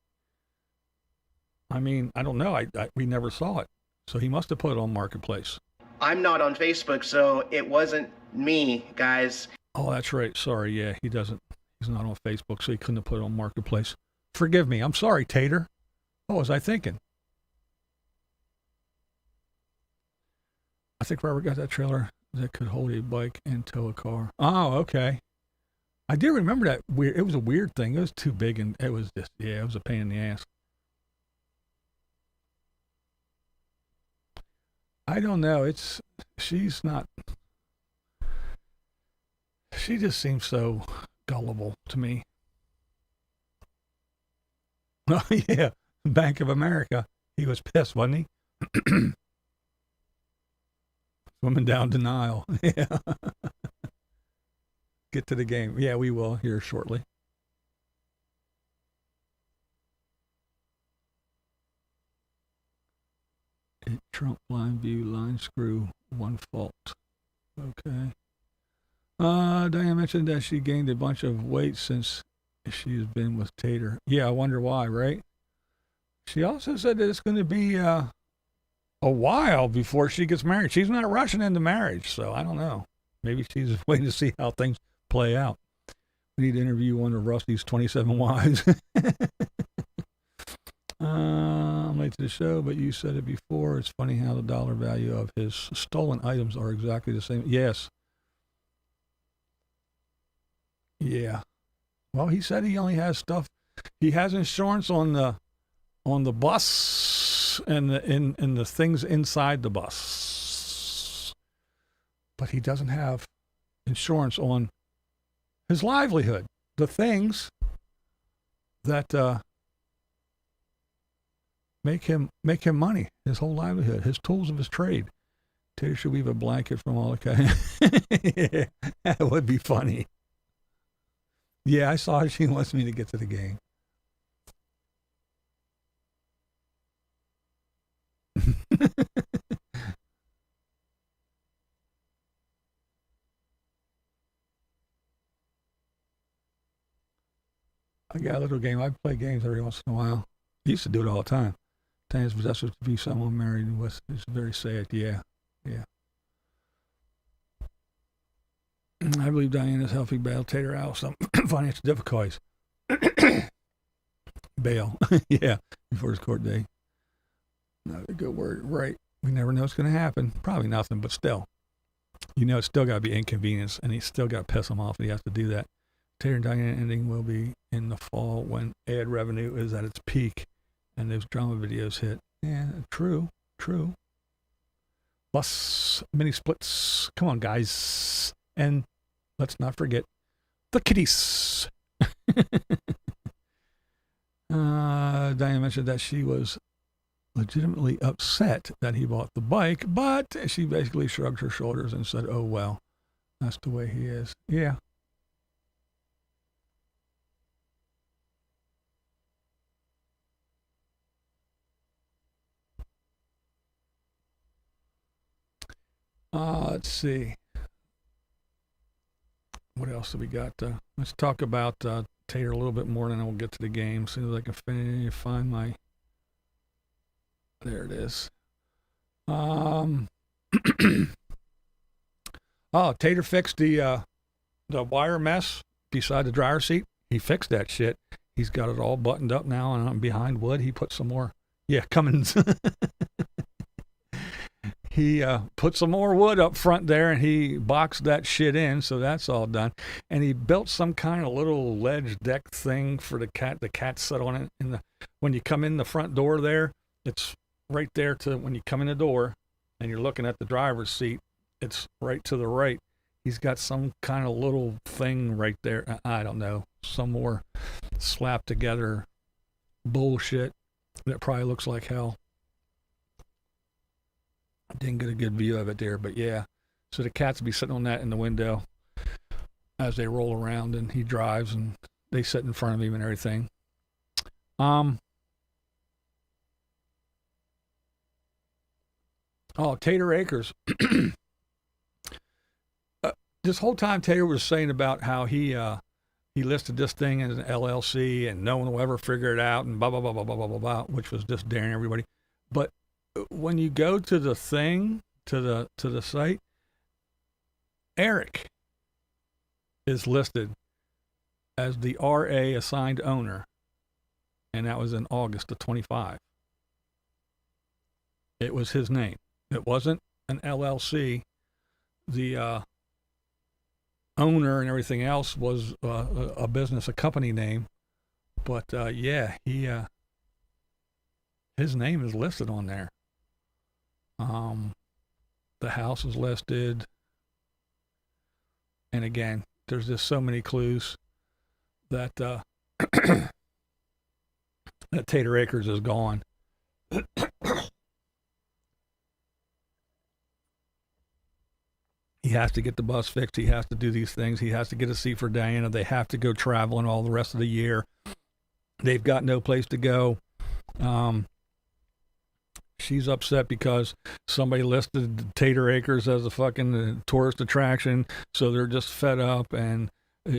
I mean, I don't know. We never saw it. So he must have put it on Marketplace. I'm not on Facebook, so it wasn't me, guys. Oh, that's right. Sorry. Yeah, he's not on Facebook, so he couldn't have put it on Marketplace. Forgive me. I'm sorry, Tater. What was I thinking? I think Robert got that trailer that could hold a bike and tow a car. Oh, okay. I do remember that. It was a weird thing. It was too big and it was just, yeah, it was a pain in the ass. I don't know. She just seems so gullible to me. Oh, yeah. Bank of America. He was pissed, wasn't he? Swimming down denial. Yeah. Get to the game. Yeah, we will here shortly. Trump line view, line screw, one fault. Okay. Diane mentioned that she gained a bunch of weight since she's been with Tater. Yeah, I wonder why, right? She also said that it's going to be a while before she gets married. She's not rushing into marriage, so I don't know. Maybe she's waiting to see how things play out. We need to interview one of Rusty's 27 wives. I'm late to the show, but you said it before. It's funny how the dollar value of his stolen items are exactly the same. Yes. Yeah. Well, he said he only has stuff. He has insurance on the bus and the things inside the bus, but he doesn't have insurance on his livelihood, the things that make him money, his whole livelihood, his tools of his trade. Tater should weave a blanket from all the yeah, that would be funny. Yeah, I saw she wants me to get to the game. I got a little game. I play games every once in a while. I used to do it all the time. Times possessive to be someone married with is very sad. Yeah. I believe Diane is helping bail Tater out some financial difficulties. Bail. Yeah. Before his court day. Not a good word. Right. We never know what's going to happen. Probably nothing, but still. It's still got to be inconvenience, and he's still got to piss him off, and he has to do that. Tater and Diane ending will be in the fall when ad revenue is at its peak and those drama videos hit. Yeah, true. Bus mini splits. Come on, guys. And let's not forget the kitties. Diane mentioned that she was legitimately upset that he bought the bike, but she basically shrugged her shoulders and said, oh, well, that's the way he is. Yeah. Let's see. what else have we got? Let's talk about Tater a little bit more, and then we'll get to the game. As soon as I can find my... There it is. Oh, Tater fixed the wire mess beside the dryer seat. He fixed that shit. He's got it all buttoned up now, and I'm behind wood. He put some more... Yeah, Cummins. He put some more wood up front there, and he boxed that shit in, so that's all done. And he built some kind of little ledge deck thing for the cat. The cat sat on it. When you come in the front door there, it's right there to when you come in the door, and you're looking at the driver's seat. It's right to the right. He's got some kind of little thing right there. I don't know. Some more slapped together bullshit that probably looks like hell. Didn't get a good view of it there, but yeah. So the cats will be sitting on that in the window as they roll around, and he drives, and they sit in front of him and everything. Oh, Tater Acres. This whole time Tater was saying about how he listed this thing as an LLC, and no one will ever figure it out, and blah blah blah blah blah blah blah, blah, which was just daring everybody. But when you go to the thing, to the site, Eric is listed as the RA assigned owner, and that was in August of 25. It was his name. It wasn't an LLC. The owner and everything else was a business, a company name. But yeah, his name is listed on there. The house is listed, and again, there's just so many clues that that Tater Acres is gone. He has to get the bus fixed. He has to do these things. He has to get a seat for Diana. They have to go traveling all the rest of the year. They've got no place to go. She's upset because somebody listed Tater Acres as a fucking tourist attraction, so they're just fed up, and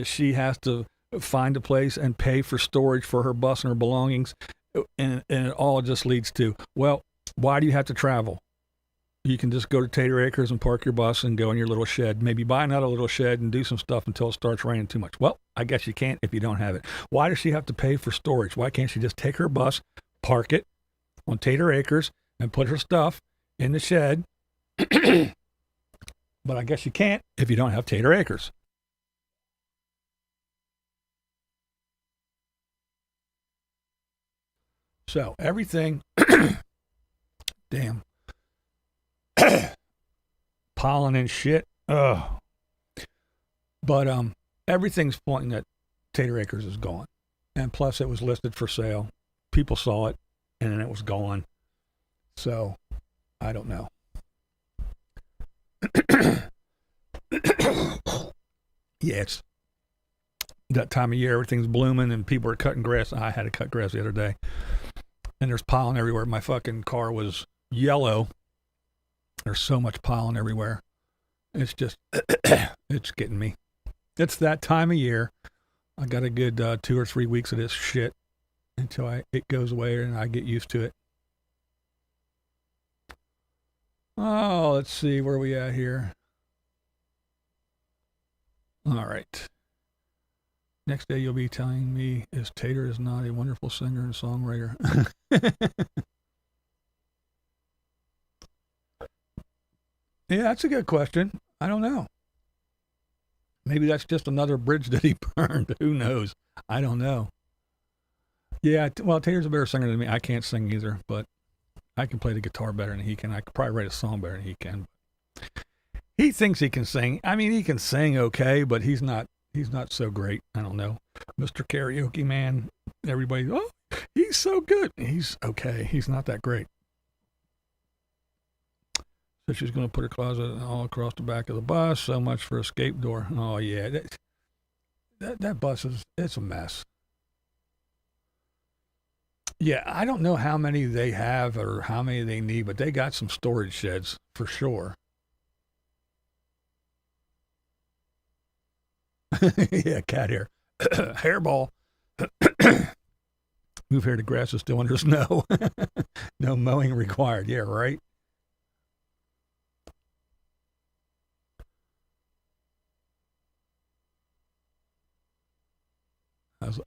she has to find a place and pay for storage for her bus and her belongings, and it all just leads to, well, why do you have to travel? You can just go to Tater Acres and park your bus and go in your little shed, maybe buy another little shed and do some stuff until it starts raining too much. Well, I guess you can't if you don't have it. Why does she have to pay for storage? Why can't she just take her bus, park it on Tater Acres, and put her stuff in the shed? But I guess you can't if you don't have Tater Acres. So everything, damn, pollen and shit. Ugh. But everything's pointing that Tater Acres is gone, and plus it was listed for sale. People saw it, and then it was gone. So, I don't know. Yeah, it's that time of year. Everything's blooming and people are cutting grass. I had to cut grass the other day. And there's pollen everywhere. My fucking car was yellow. There's so much pollen everywhere. It's just, it's getting me. It's that time of year. I got a good 2 or 3 weeks of this shit until it goes away and I get used to it. Oh, let's see, where are we at here? All right. Next day you'll be telling me is Tater is not a wonderful singer and songwriter. Yeah, that's a good question. I don't know. Maybe that's just another bridge that he burned. Who knows? I don't know. Yeah, well, Tater's a better singer than me. I can't sing either, but I can play the guitar better than he can. I could probably write a song better than he can. He thinks he can sing. I mean, he can sing okay, but he's not so great. I don't know. Mr. Karaoke Man, everybody, oh, he's so good. He's okay. He's not that great. So she's going to put her closet all across the back of the bus. So much for escape door. Oh, yeah. That bus it's a mess. Yeah, I don't know how many they have or how many they need, but they got some storage sheds for sure. Yeah, cat hair. Hairball. Move hair, the grass is still under snow. No mowing required. Yeah, right.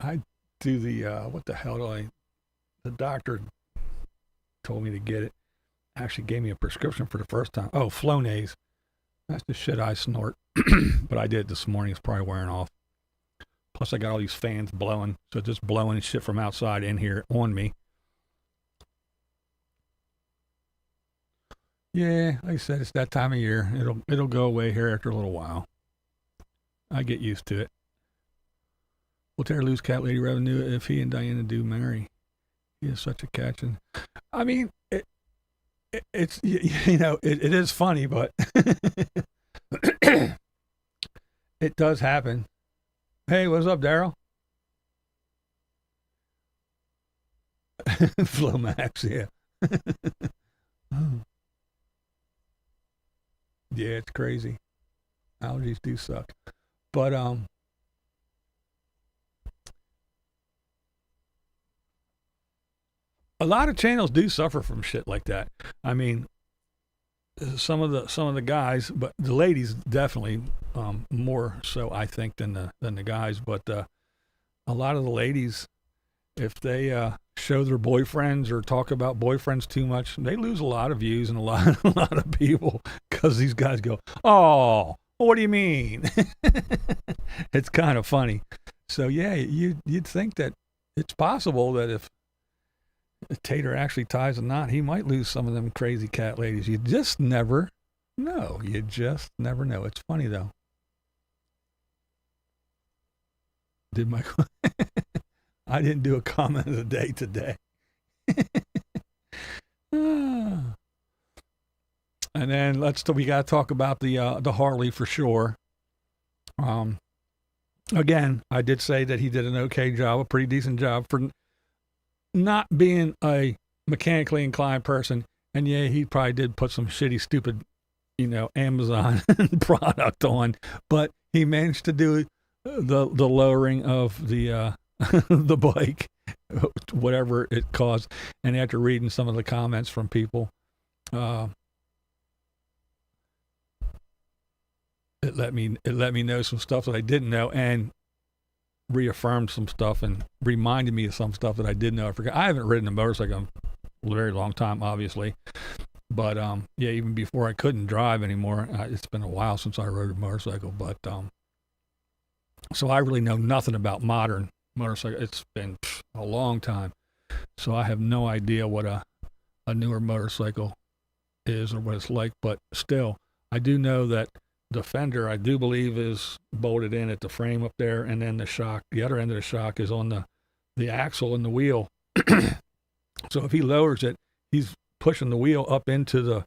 I do the, what the hell the doctor told me to get it. Actually gave me a prescription for the first time. Oh, Flonase. That's the shit I snort. But I did it this morning. It's probably wearing off. Plus, I got all these fans blowing. So just blowing shit from outside in here on me. Yeah, like I said, it's that time of year. It'll go away here after a little while. I get used to it. Will Tater lose cat lady revenue if he and Diana do marry? He is such a catch. And I mean, it's it is funny, but it does happen. Hey, what's up, Daryl? Flomax, yeah. Yeah, it's crazy. Allergies do suck. But a lot of channels do suffer from shit like that. I mean, some of the guys, but the ladies definitely more so, I think, than the guys. But a lot of the ladies, if they show their boyfriends or talk about boyfriends too much, they lose a lot of views and a lot of people, because these guys go, "Oh, what do you mean?" It's kind of funny. So yeah, you'd think that it's possible that if Tater actually ties a knot, he might lose some of them crazy cat ladies. You just never know. You just never know. It's funny though. I didn't do a comment of the day today. And then we got to talk about the Harley for sure. Again, I did say that he did an okay job, a pretty decent job for not being a mechanically inclined person. And yeah, he probably did put some shitty, stupid, Amazon product on, but he managed to do the lowering of the the bike, whatever it caused. And after reading some of the comments from people, it let me know some stuff that I didn't know, and reaffirmed some stuff and reminded me of some stuff that I didn't know. I haven't ridden a motorcycle in a very long time, obviously, but yeah, even before I couldn't drive anymore, it's been a while since I rode a motorcycle. But so I really know nothing about modern motorcycle. It's been a long time, so I have no idea what a newer motorcycle is or what it's like. But still, I do know that the fender, I do believe, is bolted in at the frame up there, and then the shock, the other end of the shock, is on the axle and the wheel. So if he lowers it, he's pushing the wheel up into the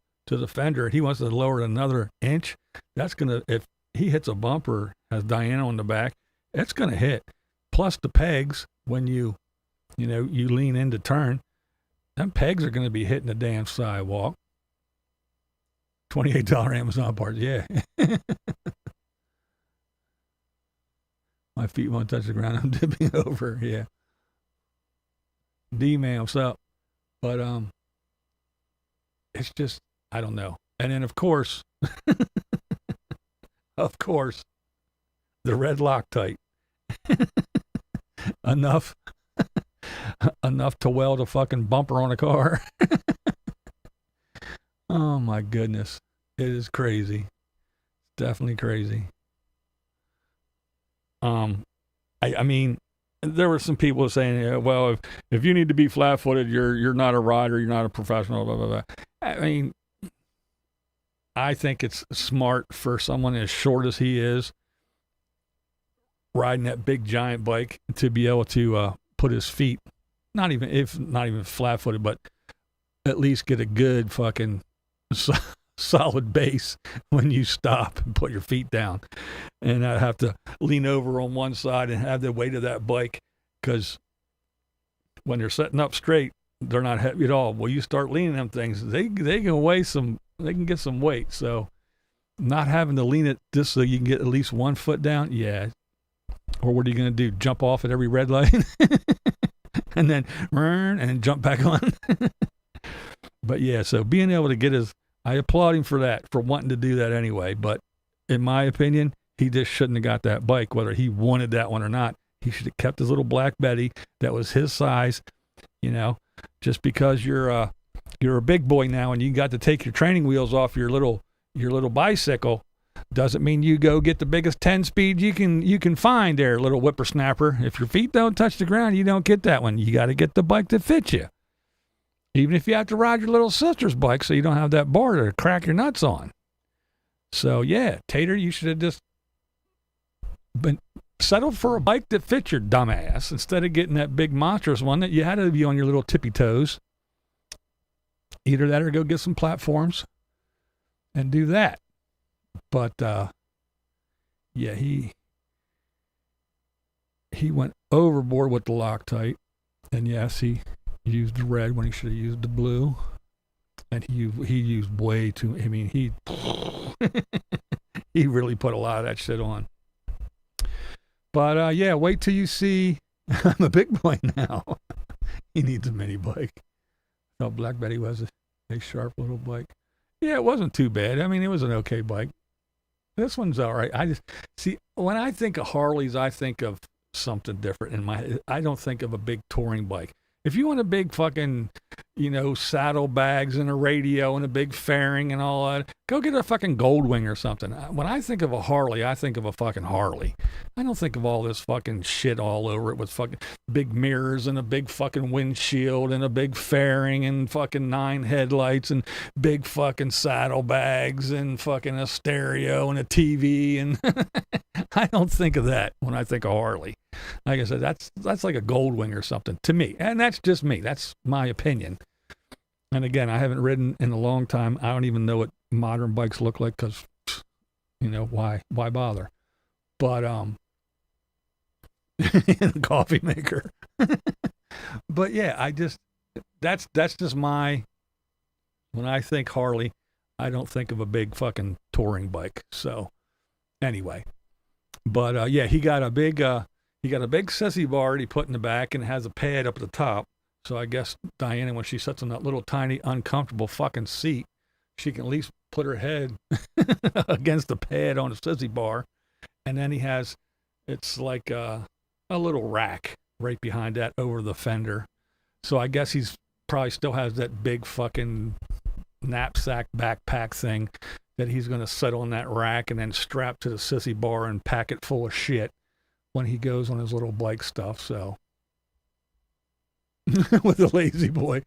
fender. He wants to lower it another inch. That's gonna, if he hits a bumper, has Diana on the back, it's gonna hit. Plus the pegs, when you lean in to turn, them pegs are gonna be hitting the damn sidewalk. $28 Amazon parts, yeah. My feet won't touch the ground. I'm dipping over, yeah. D-man, what's up? But it's just, I don't know. And then of course, the red Loctite. enough to weld a fucking bumper on a car. Oh my goodness. It is crazy. It's definitely crazy. I mean, there were some people saying, yeah, well, if you need to be flat-footed, you're not a rider, you're not a professional, blah, blah, blah. I mean, I think it's smart for someone as short as he is, riding that big giant bike, to be able to put his feet, not even flat-footed, but at least get a good fucking solid base when you stop and put your feet down, and not have to lean over on one side and have the weight of that bike, because when they're setting up straight, they're not heavy at all. Well, you start leaning them things, they can weigh some, they can get some weight. So not having to lean it just so you can get at least 1 foot down, yeah, Or what are you going to do? Jump off at every red light and then jump back on? But yeah, so being able to get I applaud him for that, for wanting to do that anyway. But in my opinion, he just shouldn't have got that bike, whether he wanted that one or not. He should have kept his little Black Betty that was his size. Just because you're a big boy now and you got to take your training wheels off your little bicycle, doesn't mean you go get the biggest 10-speed you can find there, little whippersnapper. If your feet don't touch the ground, you don't get that one. You got to get the bike that fits you. Even if you have to ride your little sister's bike so you don't have that bar to crack your nuts on. So yeah, Tater, you should have just been settled for a bike that fits your dumb ass instead of getting that big monstrous one that you had to be on your little tippy toes. Either that or go get some platforms and do that. But yeah, he went overboard with the Loctite, and yes, he used the red when he should have used the blue, and he used way too. I mean, he he really put a lot of that shit on. But yeah, wait till you see. I'm a big boy now. He needs a mini bike. No, Black Betty was a sharp little bike. Yeah, it wasn't too bad. I mean, it was an okay bike. This one's all right. I just see when I think of Harleys, I think of something different. I don't think of a big touring bike. If you want a big fucking, saddlebags and a radio and a big fairing and all that, go get a fucking Goldwing or something. When I think of a Harley, I think of a fucking Harley. I don't think of all this fucking shit all over it with fucking big mirrors and a big fucking windshield and a big fairing and fucking 9 headlights and big fucking saddlebags and fucking a stereo and a TV. And I don't think of that when I think of Harley. Like I said, that's like a Goldwing or something to me. And that's just me. That's my opinion. And again, I haven't ridden in a long time. I don't even know what modern bikes look like because, why bother? But, the coffee maker. But yeah, that's just when I think Harley, I don't think of a big fucking touring bike. So anyway, but yeah, he got a big sissy bar he put in the back and has a pad up at the top. So I guess Diana, when she sits on that little tiny uncomfortable fucking seat, she can at least put her head against the pad on the sissy bar. And then it's like a little rack right behind that over the fender. So I guess he's probably still has that big fucking knapsack backpack thing that he's going to set on that rack and then strap to the sissy bar and pack it full of shit when he goes on his little bike stuff. So with a lazy boy.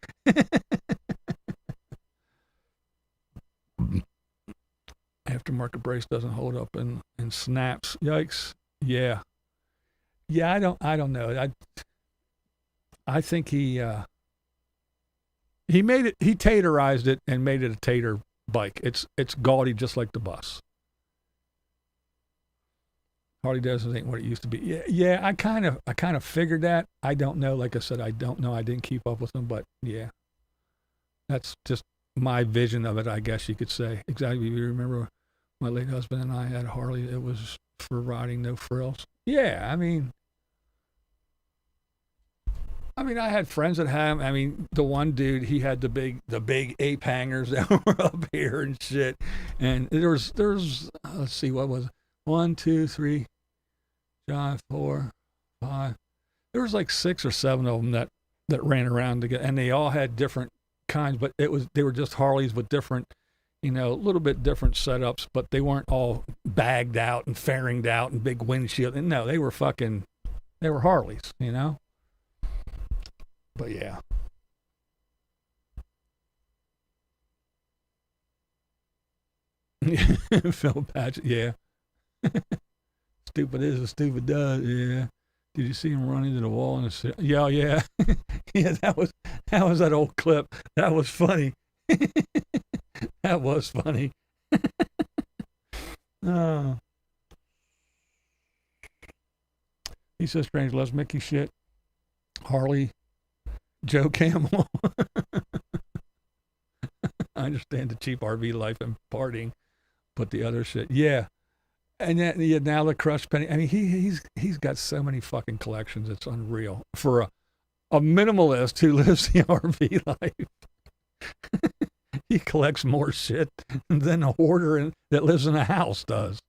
Aftermarket brace doesn't hold up and snaps. Yikes. Yeah. I don't know. I think he made it, he taterized it and made it a tater bike. It's gaudy just like the bus. Harley Davidson ain't what it used to be. Yeah, I kind of figured that. I don't know. Like I said, I don't know. I didn't keep up with them, but yeah, that's just my vision of it, I guess you could say. Exactly. You remember my late husband and I had a Harley. It was for riding, no frills. Yeah, I mean, I had friends that had them. I mean, the one dude, he had the big ape hangers that were up here and shit. And there's let's see, what was it? 1, 2, 3, 4, 5. There was like 6 or 7 of them that ran around together, and they all had different kinds, but they were just Harleys with different, a little bit different setups, but they weren't all bagged out and fairinged out and big windshield. And no, they were Harleys, But yeah. Phil Patchett, yeah. Stupid is as stupid does, yeah. Did you see him run into the wall in the yeah. Yeah, that was that old clip. That was funny. That was funny. Oh. He says strange Les Mickey shit. Harley, Joe Camel. I understand the cheap RV life and partying, but the other shit, yeah. And then yeah, now the crushed penny. I mean, he's got so many fucking collections. It's unreal for a minimalist who lives the RV life. He collects more shit than a hoarder that lives in a house does.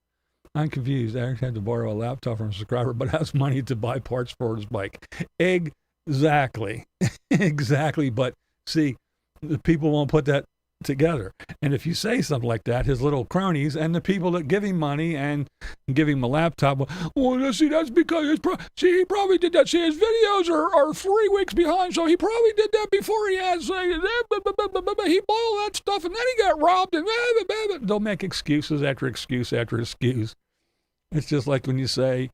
I'm confused. Eric had to borrow a laptop from a subscriber, but has money to buy parts for his bike. Exactly. Exactly. But see, the people won't put that together. And if you say something like that, his little cronies and the people that give him money and give him a laptop, well, see, that's because he probably did that. See, his videos are 3 weeks behind, so he probably did that before he had, he bought all that stuff, and then he got robbed, and they'll make excuses after excuse after excuse. It's just like when you say,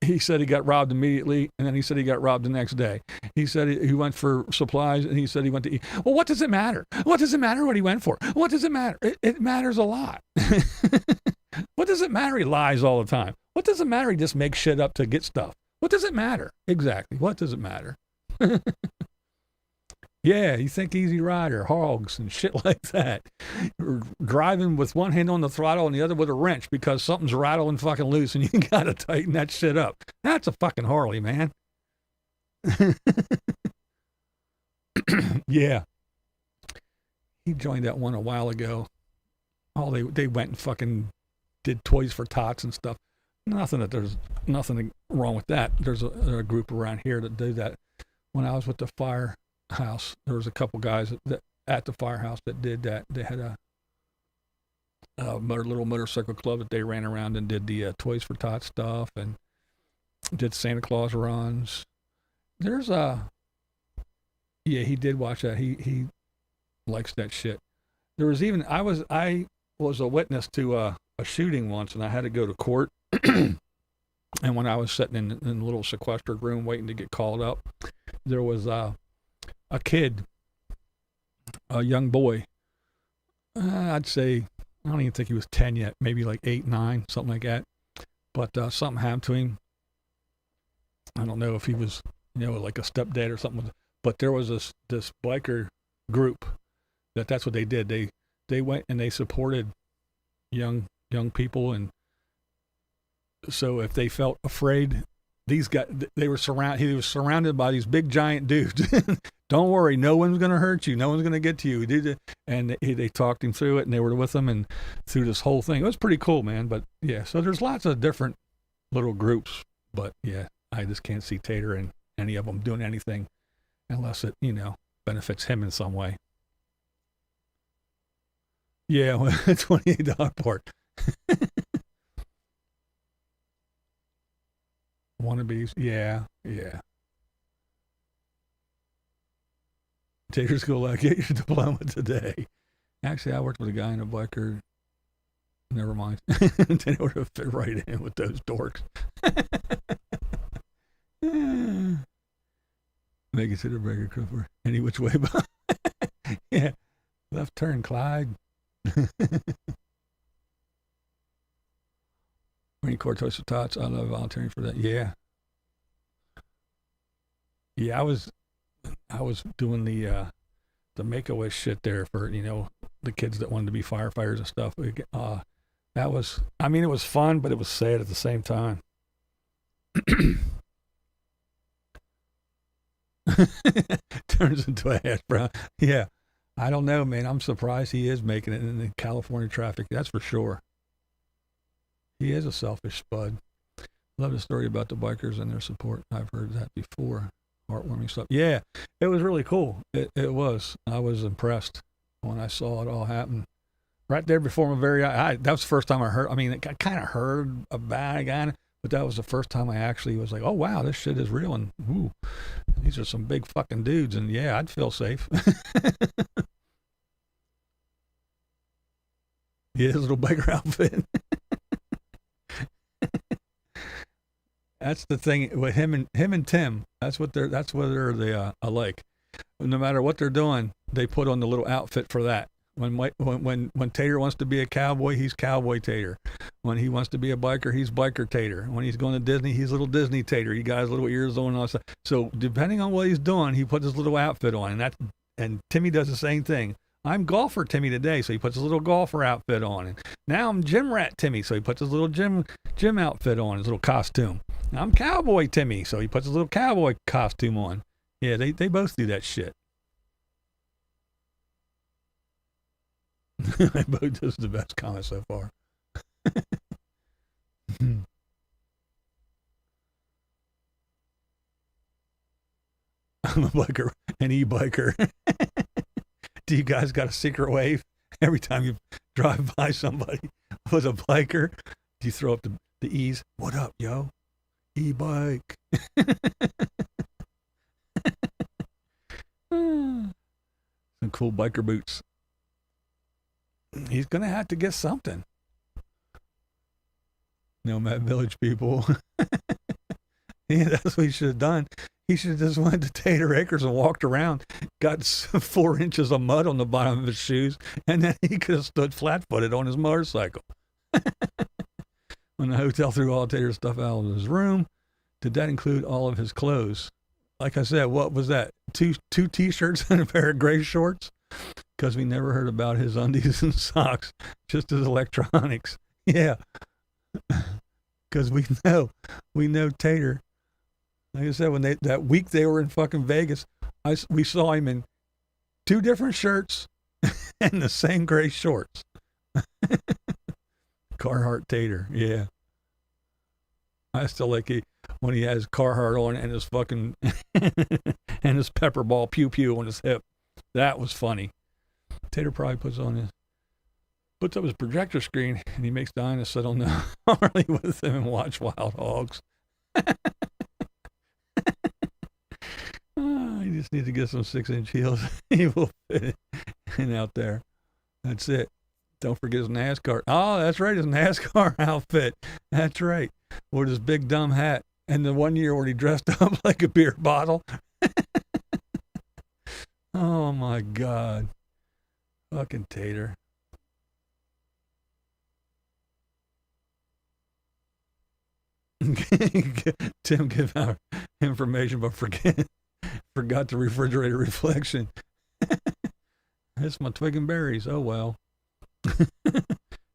he said he got robbed immediately, and then he said he got robbed the next day. He said he went for supplies, and he said he went to eat. Well, what does it matter? What does it matter what he went for? What does it matter? It matters a lot. What does it matter he lies all the time? What does it matter he just makes shit up to get stuff? What does it matter? Exactly. What does it matter? Yeah, you think Easy Rider, hogs, and shit like that. You're driving with one hand on the throttle and the other with a wrench because something's rattling fucking loose and you gotta tighten that shit up. That's a fucking Harley, man. Yeah. He joined that one a while ago. Oh, they went and fucking did Toys for Tots and stuff. There's nothing wrong with that. There's a group around here that do that. When I was with the firehouse, there was a couple guys that at the firehouse that did that. They had a little motorcycle club that they ran around and did the Toys for Tots stuff and did Santa Claus runs. There's he did watch that. He likes that shit. There was even I was a witness to a shooting once, and I had to go to court. And when I was sitting in a little sequestered room waiting to get called up, there was a kid, a young boy. I'd say, I don't even think he was 10 yet, maybe like 8, 9, something like that. But something happened to him. I don't know if he was, like a stepdad or something. But there was this biker group that's what they did. They went and they supported young people, and so if they felt afraid, these guys, he was surrounded by these big giant dudes. Don't worry, no one's going to hurt you. No one's going to get to you. And they talked him through it, and they were with him and through this whole thing. It was pretty cool, man. But yeah, so there's lots of different little groups. But yeah, I just can't see Tater and any of them doing anything unless it, benefits him in some way. Yeah, well, $28 part. Wannabes, yeah. Tater's go like, get your diploma today. Actually, I worked with a guy in a biker. Never mind. They would have fit right in with those dorks. Make it to the breaker cripper. Any which way. Yeah. Left turn, Clyde. Marine Corps Toys for Tots. I love volunteering for that. Yeah. Yeah, I was doing the Make-A-Wish shit there for, the kids that wanted to be firefighters and stuff. That was, it was fun, but it was sad at the same time. Turns into a hash brown. Yeah. I don't know, man. I'm surprised he is making it in the California traffic. That's for sure. He is a selfish spud. Love the story about the bikers and their support. I've heard that before. Heartwarming stuff. Yeah, it was really cool. It was. I was impressed when I saw it all happen. Right there before my very eye. That was the first time I heard. I kind of heard about it, but that was the first time I actually was like, oh, wow, this shit is real. And, ooh, these are some big fucking dudes. And, yeah, I'd feel safe. Yeah, his little biker outfit. That's the thing with him and Tim. That's what they're alike. No matter what they're doing, they put on the little outfit for that. When Tater wants to be a cowboy, he's Cowboy Tater. When he wants to be a biker, he's Biker Tater. When he's going to Disney, he's little Disney Tater. He got his little ears on and all that stuff. So depending on what he's doing, he puts his little outfit on, and Timmy does the same thing. I'm golfer Timmy today, so he puts his little golfer outfit on. And now I'm gym rat Timmy, so he puts his little gym outfit on, his little costume. Now I'm cowboy Timmy, so he puts his little cowboy costume on. Yeah, they both do that shit. Both is the best comment so far. I'm a biker, an e-biker. Do you guys got a secret wave? Every time you drive by somebody with a biker, do you throw up the E's? What up, yo? E-bike. Some cool biker boots. He's going to have to get something. Nomad Village people. Yeah, that's what he should have done. He should have just went to Tater Acres and walked around, got 4 inches of mud on the bottom of his shoes, and then he could have stood flat-footed on his motorcycle. When the hotel threw all Tater's stuff out of his room, did that include all of his clothes? Like I said, what was that? Two T-shirts and a pair of gray shorts? Because we never heard about his undies and socks, just his electronics. Yeah. Because we know Tater. Like I said, when that week they were in fucking Vegas, we saw him in 2 different shirts and the same gray shorts. Carhartt Tater, yeah. I still like when he has Carhartt on and his fucking and his pepper ball pew pew on his hip. That was funny. Tater probably puts up his projector screen and he makes Diana sit on the Harley with him and watch Wild Hogs. You just need to get some 6-inch heels. He will fit it in out there. That's it. Don't forget his NASCAR. Oh, that's right, his NASCAR outfit. That's right. With his big dumb hat. And the one year where he dressed up like a beer bottle. Oh my God. Fucking Tater. Tim give out information but forgot the refrigerator reflection. That's my twig and berries. Oh well.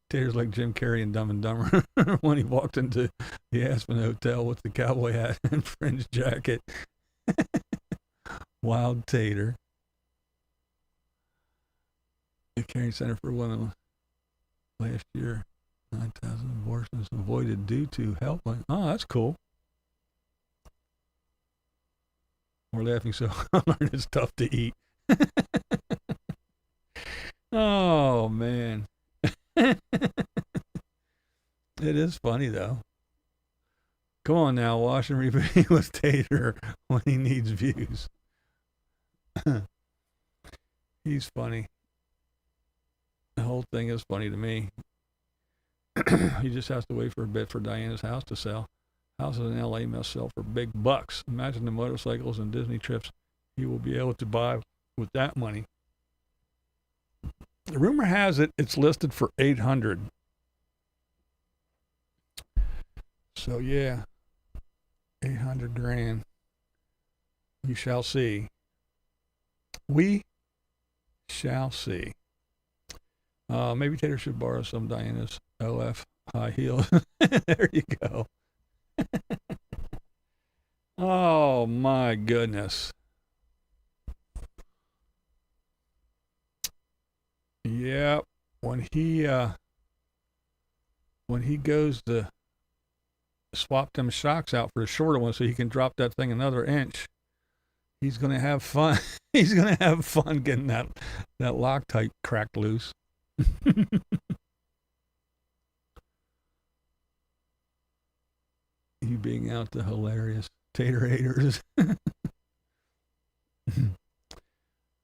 Tater's like Jim Carrey in Dumb and Dumber when he walked into the Aspen Hotel with the cowboy hat and fringe jacket. Wild Tater. The Caring Center for Women last year, 9,000 abortions avoided due to helpline. Oh, that's cool. We're laughing so hard it's tough to eat. Oh, man. It is funny, though. Come on now, wash and repeat with Tater when he needs views. He's funny. The whole thing is funny to me. He just has to wait for a bit for Diana's house to sell. Houses in LA must sell for big bucks. Imagine the motorcycles and Disney trips he will be able to buy with that money. The rumor has it it's listed for $800. So yeah, 800 grand. We shall see. We shall see. Maybe Tater should borrow some Diana's OF high heels. There you go. Oh my goodness. Yeah, when he goes to swap them shocks out for the shorter one so he can drop that thing another inch, he's gonna have fun. He's gonna have fun getting that Loctite cracked loose. You being out the hilarious Tater Acres.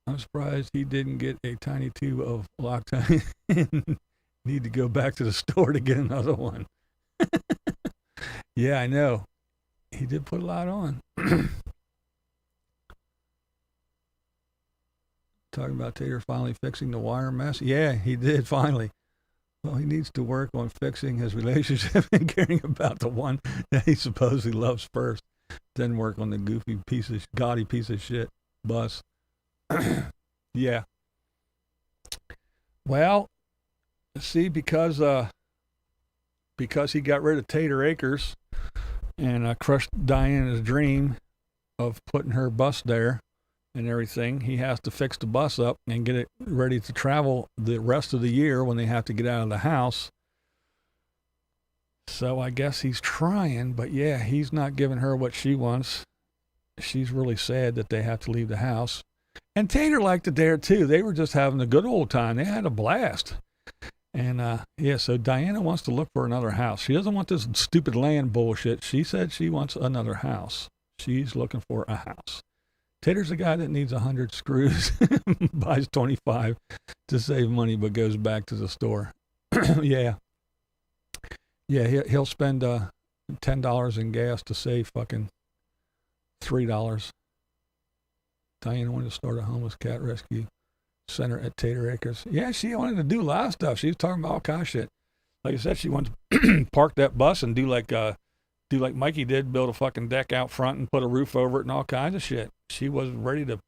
I'm surprised he didn't get a tiny tube of Loctite and need to go back to the store to get another one. Yeah, I know. He did put a lot on. Talking about Tater finally fixing the wire mess. Yeah, he did finally. Well, he needs to work on fixing his relationship and caring about the one that he supposedly loves first. Then work on the goofy gaudy piece of shit bus. Yeah. Well, see, because he got rid of Tater Acres and crushed Diana's dream of putting her bus there and everything, he has to fix the bus up and get it ready to travel the rest of the year when they have to get out of the house. So I guess he's trying, but yeah, he's not giving her what she wants. She's really sad that they have to leave the house. And Tater liked it there too. They were just having a good old time. They had a blast. And yeah, so Diana wants to look for another house. She doesn't want this stupid land bullshit. She said she wants another house. She's looking for a house. Tater's a guy that needs 100 screws, buys 25 to save money, but goes back to the store. Yeah. Yeah, he'll spend $10 in gas to save fucking $3. Diana wanted to start a homeless cat rescue center at Tater Acres. Yeah, she wanted to do a lot of stuff. She was talking about all kinds of shit. Like I said, she wanted to park that bus and do like Mikey did, build a fucking deck out front and put a roof over it and all kinds of shit. She was ready to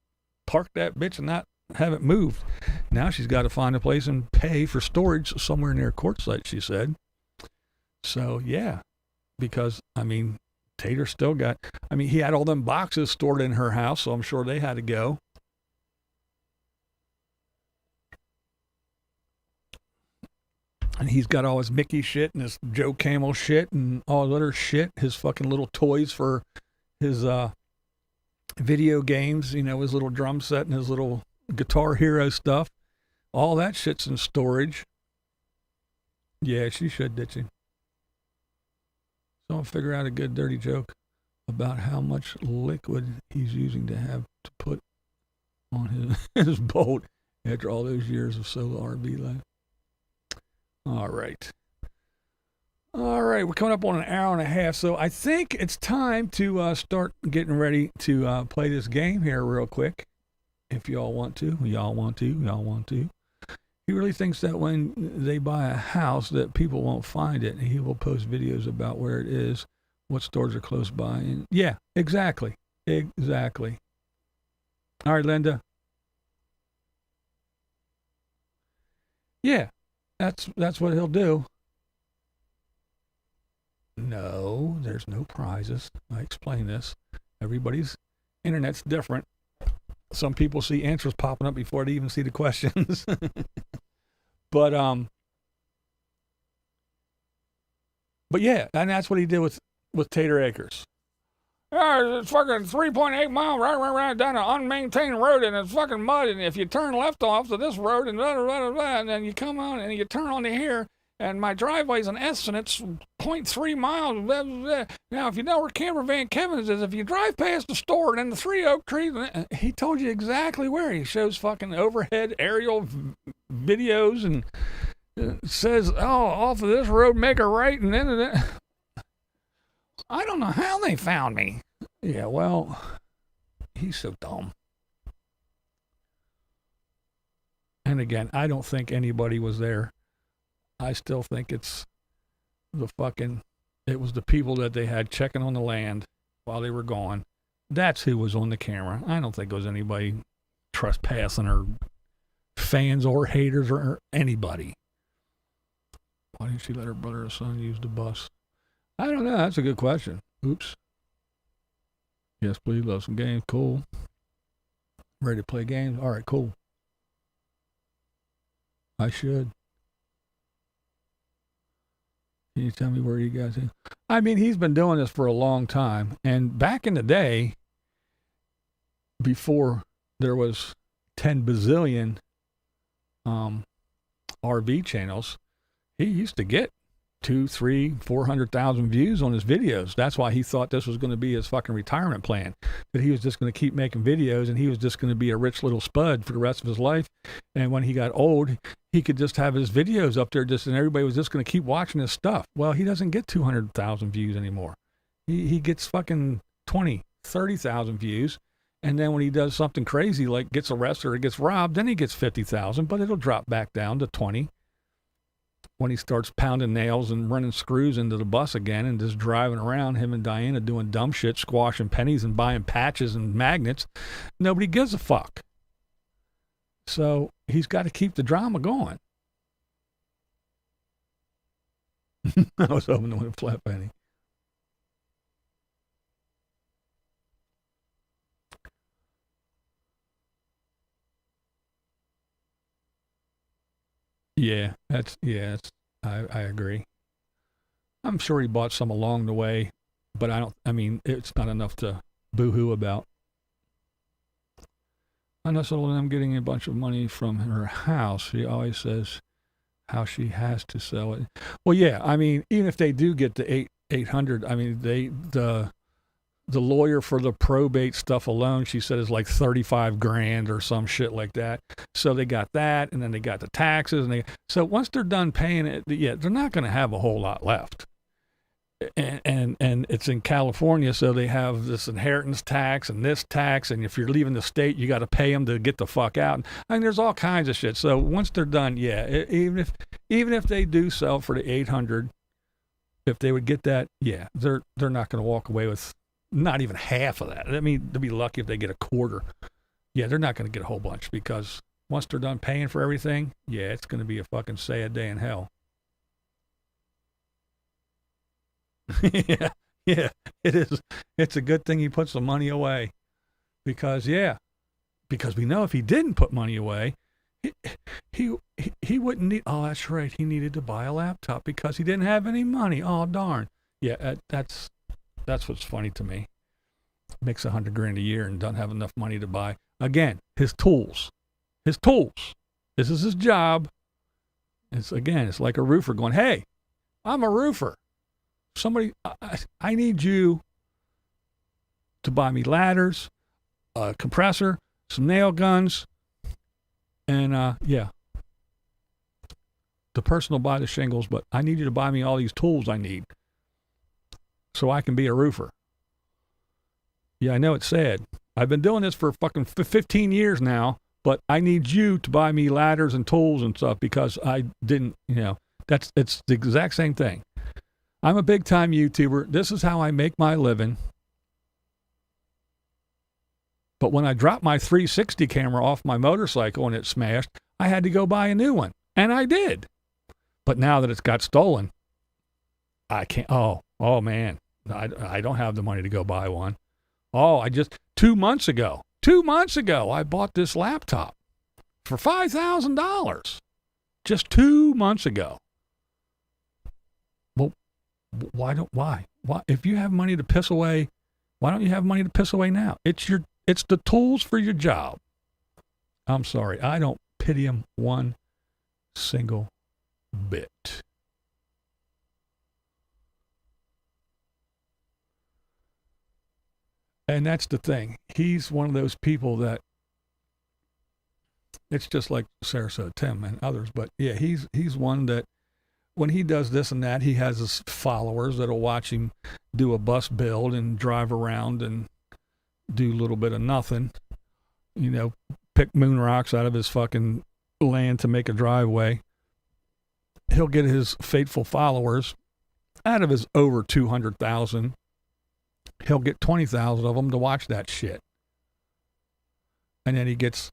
park that bitch and not have it moved. Now she's got to find a place and pay for storage somewhere near Quartzsite, she said. So, yeah, because, I mean, Tater still got, I mean, he had all them boxes stored in her house, so I'm sure they had to go. And he's got all his Mickey shit and his Joe Camel shit and all his other shit, his fucking little toys for his video games, you know, his little drum set and his little Guitar Hero stuff. All that shit's in storage. Yeah, she should ditch him. So I'll figure out a good dirty joke about how much liquid he's using to have to put on his boat after all those years of solo RV life. All right, we're coming up on an hour and a half, so I think it's time to start getting ready to play this game here real quick. If y'all want to. He really thinks that when they buy a house that people won't find it. He will post videos about where it is, what stores are close by. And yeah, exactly. All right, Linda. Yeah, that's what he'll do. No, there's no prizes. I explain this. Everybody's internet's different. Some people see answers popping up before they even see the questions. But yeah, and that's what he did with Tater Acres. It's fucking 3.8 mile right down an unmaintained road, and it's fucking mud, and if you turn left off to this road and blah, blah, blah, blah, and then you come on and you turn onto here, and my driveway's an S and it's 0.3 miles. Blah, blah, blah. Now, if you know where Camper Van Kevin's is, if you drive past the store and then the 3 oak trees, he told you exactly where. He shows fucking overhead aerial videos and says, oh, off of this road, make a right, and then I don't know how they found me. Yeah, well, he's so dumb. And again, I don't think anybody was there. I still think it was the people that they had checking on the land while they were gone. That's who was on the camera. I don't think it was anybody trespassing or fans or haters or anybody. Why didn't she let her brother or son use the bus? I don't know. That's a good question. Oops. Yes, please. Love some games. Cool. Ready to play games? All right, cool. I should. Can you tell me where you guys are? I mean, he's been doing this for a long time. And back in the day, before there was 10 bazillion RV channels, he used to get 200,000, 300,000, 400,000 views on his videos. That's why he thought this was going to be his fucking retirement plan, that he was just going to keep making videos and he was just going to be a rich little spud for the rest of his life. And when he got old, he could just have his videos up there and everybody was just going to keep watching his stuff. Well, he doesn't get 200,000 views anymore. He gets fucking 20, 30,000 views. And then when he does something crazy, like gets arrested or gets robbed, then he gets 50,000, but it'll drop back down to 20. When he starts pounding nails and running screws into the bus again and just driving around, him and Diana doing dumb shit, squashing pennies and buying patches and magnets, nobody gives a fuck. So he's got to keep the drama going. I was hoping to win a flat penny. Yeah, I agree. I'm sure he bought some along the way, but I mean, it's not enough to boo-hoo about. I know some of them getting a bunch of money from her house. She always says how she has to sell it. Well, yeah, I mean, even if they do get the 800, I mean, the lawyer for the probate stuff alone, she said, is like 35 grand or some shit like that. So they got that, and then they got the taxes, so once they're done paying it, yeah, they're not going to have a whole lot left. And it's in California, so they have this inheritance tax and this tax, and if you're leaving the state, you got to pay them to get the fuck out. I mean, there's all kinds of shit. So once they're done, yeah, even if they do sell for the 800, if they would get that, yeah, they're not going to walk away with not even half of that. I mean, they'll be lucky if they get a quarter. Yeah, they're not going to get a whole bunch, because once they're done paying for everything, yeah, it's going to be a fucking sad day in hell. yeah, it is. It's a good thing he put some money away, because we know if he didn't put money away, he wouldn't need. Oh, that's right. He needed to buy a laptop because he didn't have any money. Oh, darn. Yeah, that's what's funny to me. Makes $100,000 a year and doesn't have enough money to buy. Again, his tools. This is his job. It's like a roofer going, "Hey, I'm a roofer. Somebody, I need you to buy me ladders, a compressor, some nail guns, and the person will buy the shingles, but I need you to buy me all these tools I need so I can be a roofer." Yeah, I know it's sad. I've been doing this for fucking 15 years now, but I need you to buy me ladders and tools and stuff because I didn't, it's the exact same thing. I'm a big time YouTuber. This is how I make my living. But when I dropped my 360 camera off my motorcycle and it smashed, I had to go buy a new one. And I did. But now that it's got stolen, I can't. Oh man. I don't have the money to go buy one. Oh, 2 months ago, I bought this laptop for $5,000. Just 2 months ago. Why? If you have money to piss away, why don't you have money to piss away now? It's the tools for your job. I'm sorry. I don't pity him one single bit. And that's the thing. He's one of those people that it's just like Sarasota Tim and others, but yeah, he's one that when he does this and that, he has his followers that'll watch him do a bus build and drive around and do a little bit of nothing, pick moon rocks out of his fucking land to make a driveway. He'll get his faithful followers out of his over 200,000. He'll get 20,000 of them to watch that shit. And then he gets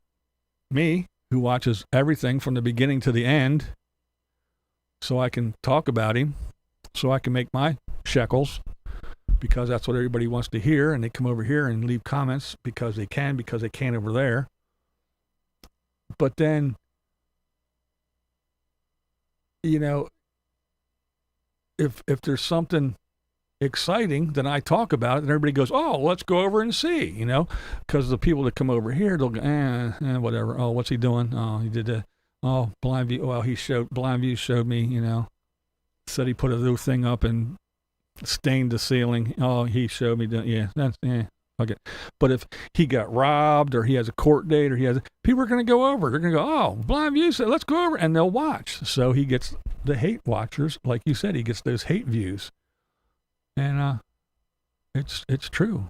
me, who watches everything from the beginning to the end, so I can talk about him, so I can make my shekels, because that's what everybody wants to hear, and they come over here and leave comments because they can't over there. But then, if there's something exciting, then I talk about it, and everybody goes, "Oh, let's go over and see," because the people that come over here, they'll go, whatever. Oh, what's he doing? Oh, he did that. Oh, BlindView. Well, BlindView showed me, said he put a little thing up and stained the ceiling. Oh, he showed me that. Yeah, that's, okay. But if he got robbed or he has a court date or people are going to go over. They're going to go, "Oh, BlindView said, let's go over," and they'll watch. So he gets the hate watchers. Like you said, he gets those hate views. And it's true.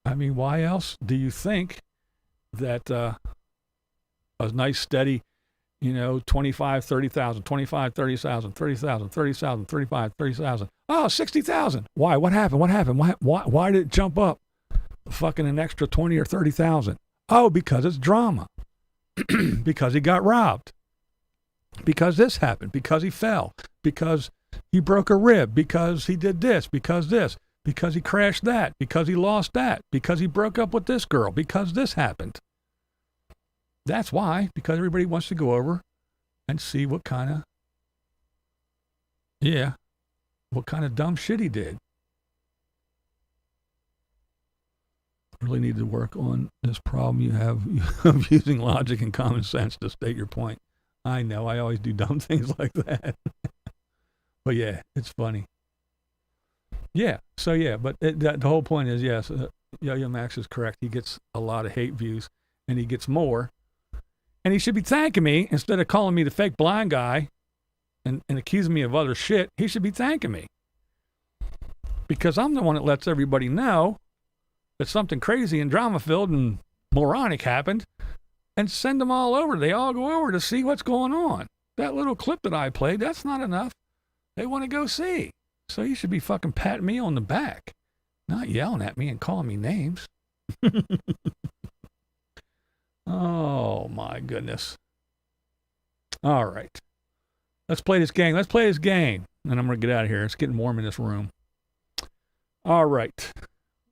I mean, why else do you think that a nice steady, 25, 30,000, 25, 30,000, 30,000, 30,000, 35, 30,000. Oh, 60,000. Why? What happened? Why did it jump up fucking an extra 20 or 30,000? Oh, because it's drama. Because he got robbed. because this happened, because he fell, because he broke a rib, because he did this, because he crashed that, because he lost that, because he broke up with this girl, because this happened. That's why, because everybody wants to go over and see what kind of dumb shit he did. Really need to work on this problem you have of using logic and common sense to state your point. I know, I always do dumb things like that. But yeah, it's funny. Yeah, so yeah, but the whole point is, yes, Yo-Yo Max is correct. He gets a lot of hate views, and he gets more. And he should be thanking me instead of calling me the fake blind guy and accusing me of other shit. He should be thanking me. Because I'm the one that lets everybody know that something crazy and drama-filled and moronic happened, and send them all over. They all go over to see what's going on. That little clip that I played, that's not enough. They want to go see. So you should be fucking patting me on the back, not yelling at me and calling me names. Oh, my goodness. All right. Let's play this game. And I'm going to get out of here. It's getting warm in this room. All right.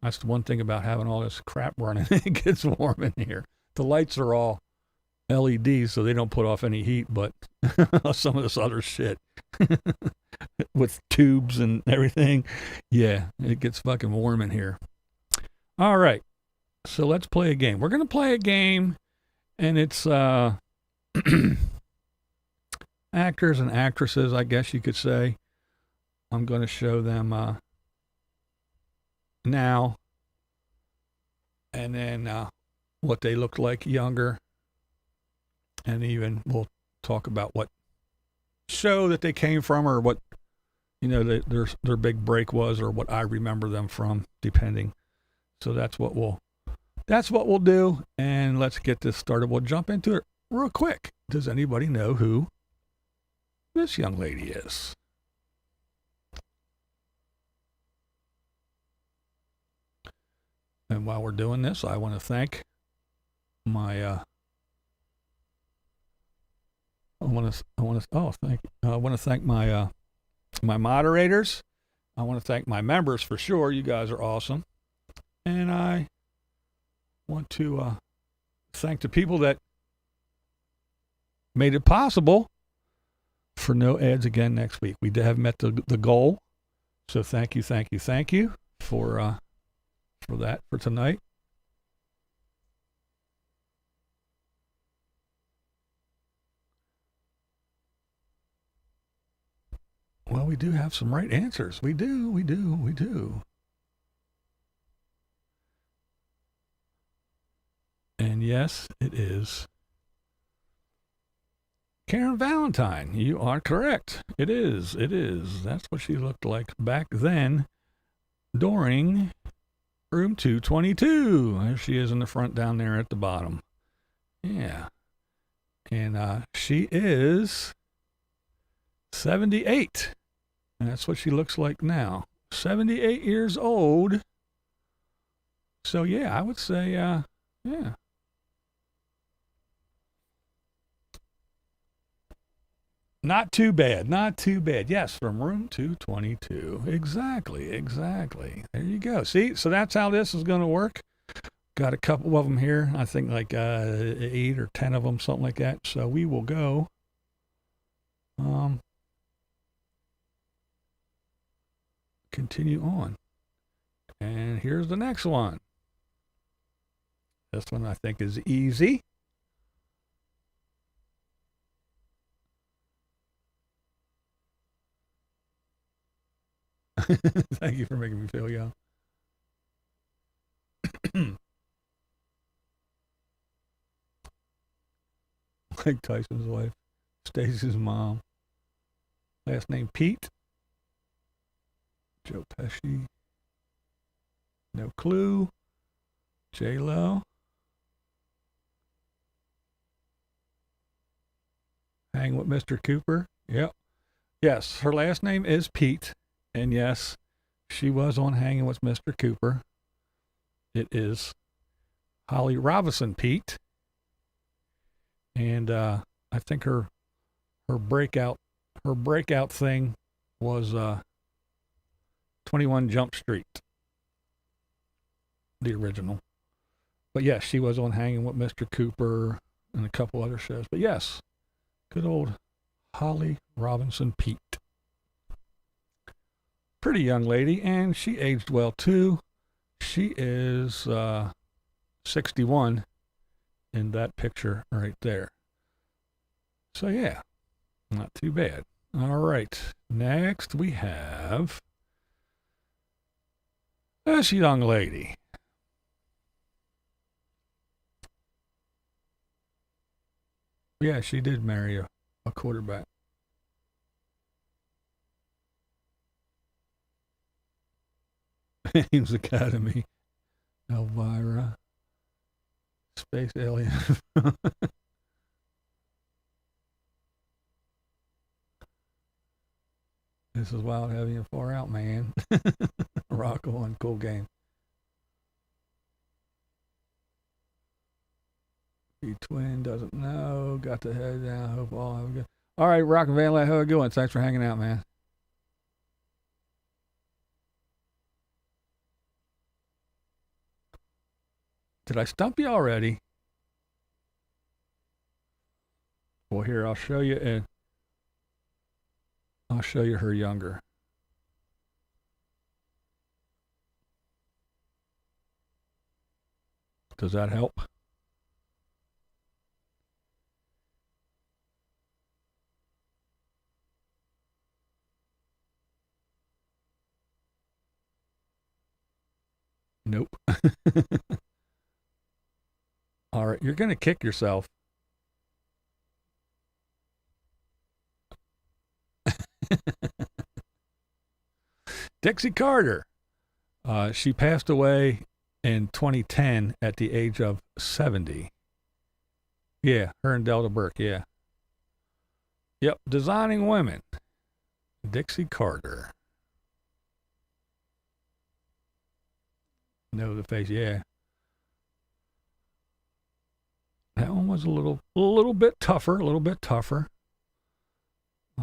That's the one thing about having all this crap running. It gets warm in here. The lights are all LEDs, so they don't put off any heat, but some of this other shit with tubes and everything. Yeah, it gets fucking warm in here. All right. So let's play a game. We're going to play a game, and it's actors and actresses, I guess you could say. I'm going to show them now, and then what they looked like younger, and even we'll talk about what show that they came from, or what, you know, their big break was, or what I remember them from, depending. So that's what we'll do, and let's get this started. We'll jump into it real quick. Does anybody know who this young lady is? And while we're doing this, I want to thank my my moderators. I want to thank my members for sure. You guys are awesome. And I want to thank the people that made it possible for no ads again next week. We have met the goal. So thank you for that for tonight. Well, we do have some right answers. We do. And yes, it is Karen Valentine. You are correct. It is. That's what she looked like back then during room 222. There she is in the front down there at the bottom. Yeah. And she is 78. And that's what she looks like now. 78 years old. So yeah, I would say, yeah. Not too bad. Yes, from room 222. Exactly. There you go. See, so that's how this is going to work. Got a couple of them here. I think like 8 or 10 of them, something like that. So we will go. Continue on. And here's the next one. This one I think is easy. Thank you for making me feel young. Mike Tyson's wife, Stacy's mom. Last name Pete. Joe Pesci. No clue. J-Lo. Hang with Mr. Cooper. Yep. Yes, her last name is Pete. And yes, she was on Hanging with Mr. Cooper. It is Holly Robinson Pete. And I think her her breakout thing was 21 Jump Street, the original. But yes, she was on Hanging with Mr. Cooper and a couple other shows. But yes, good old Holly Robinson Pete. Pretty young lady, and she aged well too. She is 61 in that picture right there. So yeah, not too bad. All right, next we have this young lady. Yeah, she did marry a quarterback. Ames Academy, Elvira, Space Alien. This is Wild, Heavy, and Far Out, man. Rock on, cool game. Twin doesn't know. Got the head down. Hope all have a good. All right, Rock and Van Light, how are you going? Thanks for hanging out, man. Did I stump you already? Well, here, I'll show you, and I'll show you her younger. Does that help? Nope. All right, you're going to kick yourself. Dixie Carter. She passed away in 2010 at the age of 70. Yeah, her and Delta Burke, yeah. Yep, Designing Women. Dixie Carter. Know the face, yeah. That one was a little bit tougher,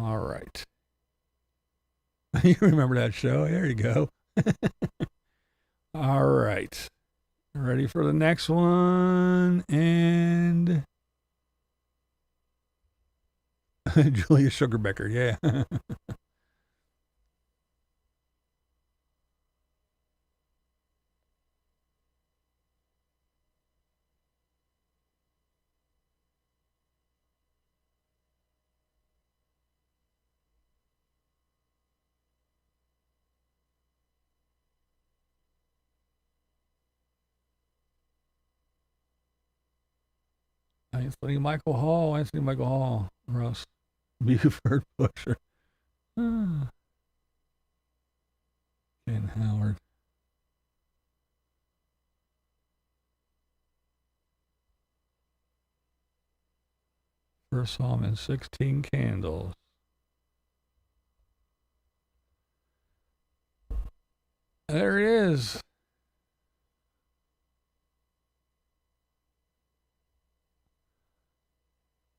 All right. You remember that show? There you go. All right. Ready for the next one? And Julia Sugarbecker, yeah. Anthony Michael Hall, Russ Buford Busher, Ken Howard. First saw him in 16 Candles. There it is.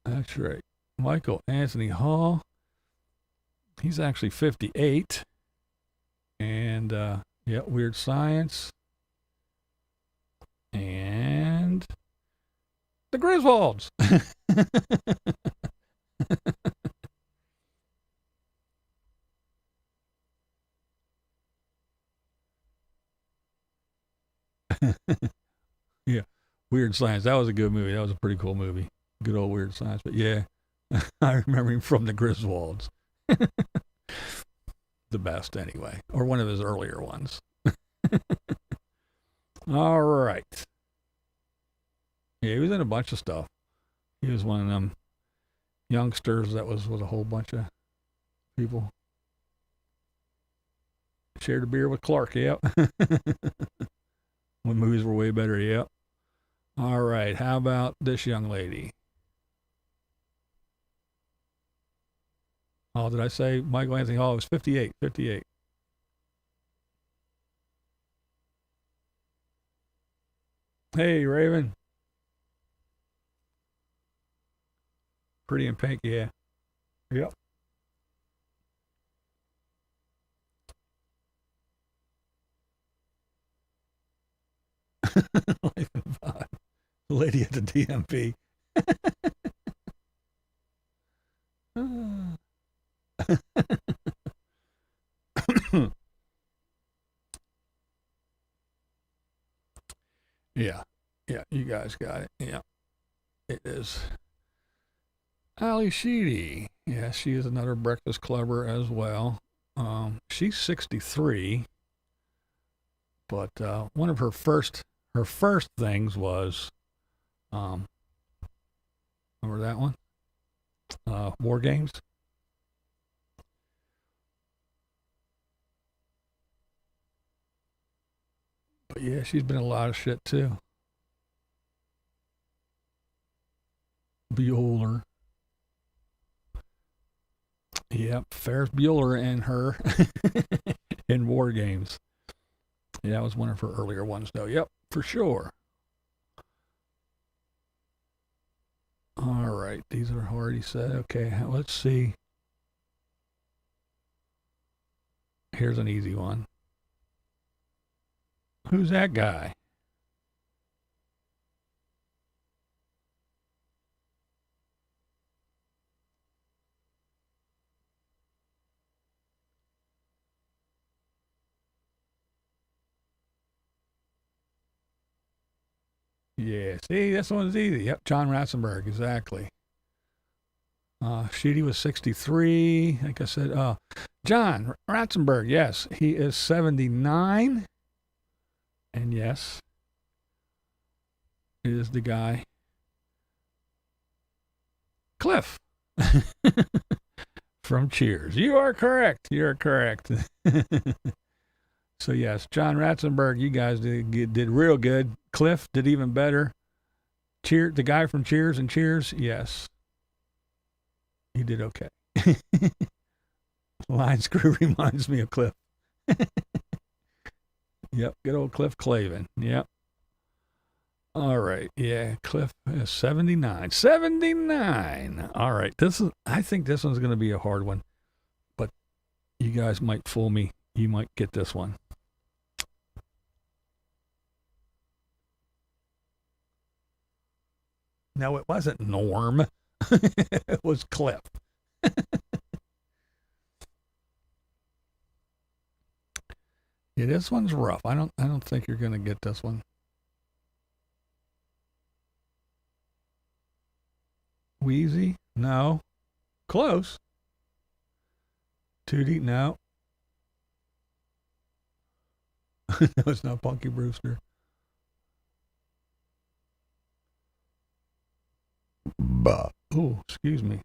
That's right. Michael Anthony Hall. He's actually 58. And, yeah, Weird Science. And the Griswolds. Yeah, Weird Science. That was a good movie. That was a pretty cool movie. Good old Weird Science. But yeah, I remember him from the Griswolds. The best, anyway. Or one of his earlier ones. All right. Yeah, he was in a bunch of stuff. He was one of them youngsters that was with a whole bunch of people. Shared a beer with Clark, yep. When movies were way better, yep. All right, how about this young lady? Oh, did I say Michael Anthony Hall was 58? 58. Hey, Raven. Pretty in Pink, yeah. Yep. Life in Five. The lady at the DMV. Yeah. Yeah, you guys got it. Yeah. It is. Ali Sheedy. Yeah, she is another Breakfast Clubber as well. She's 63, but one of her first things was, remember that one? War Games. But yeah, she's been in a lot of shit too. Bueller. Yep, Ferris Bueller and her in War Games. Yeah, that was one of her earlier ones, though. Yep, for sure. All right, these are already said. Okay, let's see. Here's an easy one. Who's that guy? Yeah, see, this one's easy. Yep, John Ratzenberg, exactly. Sheedy was 63. Like I said, John Ratzenberg, yes, he is 79. And yes, is the guy. Cliff from Cheers. You are correct. You're correct. So yes, John Ratzenberg, you guys did real good. Cliff did even better. The guy from Cheers and Cheers, yes, he did okay. Line screw reminds me of Cliff. Yep, good old Cliff Clavin. Yep. All right, yeah, Cliff is 79. 79. All right, I think this one's going to be a hard one, but you guys might fool me. You might get this one. No, it wasn't Norm. It was Cliff. Yeah, this one's rough. I don't think you're gonna get this one. Wheezy? No. Close. Tootie? No. No, it's not Punky Brewster. Oh, excuse me.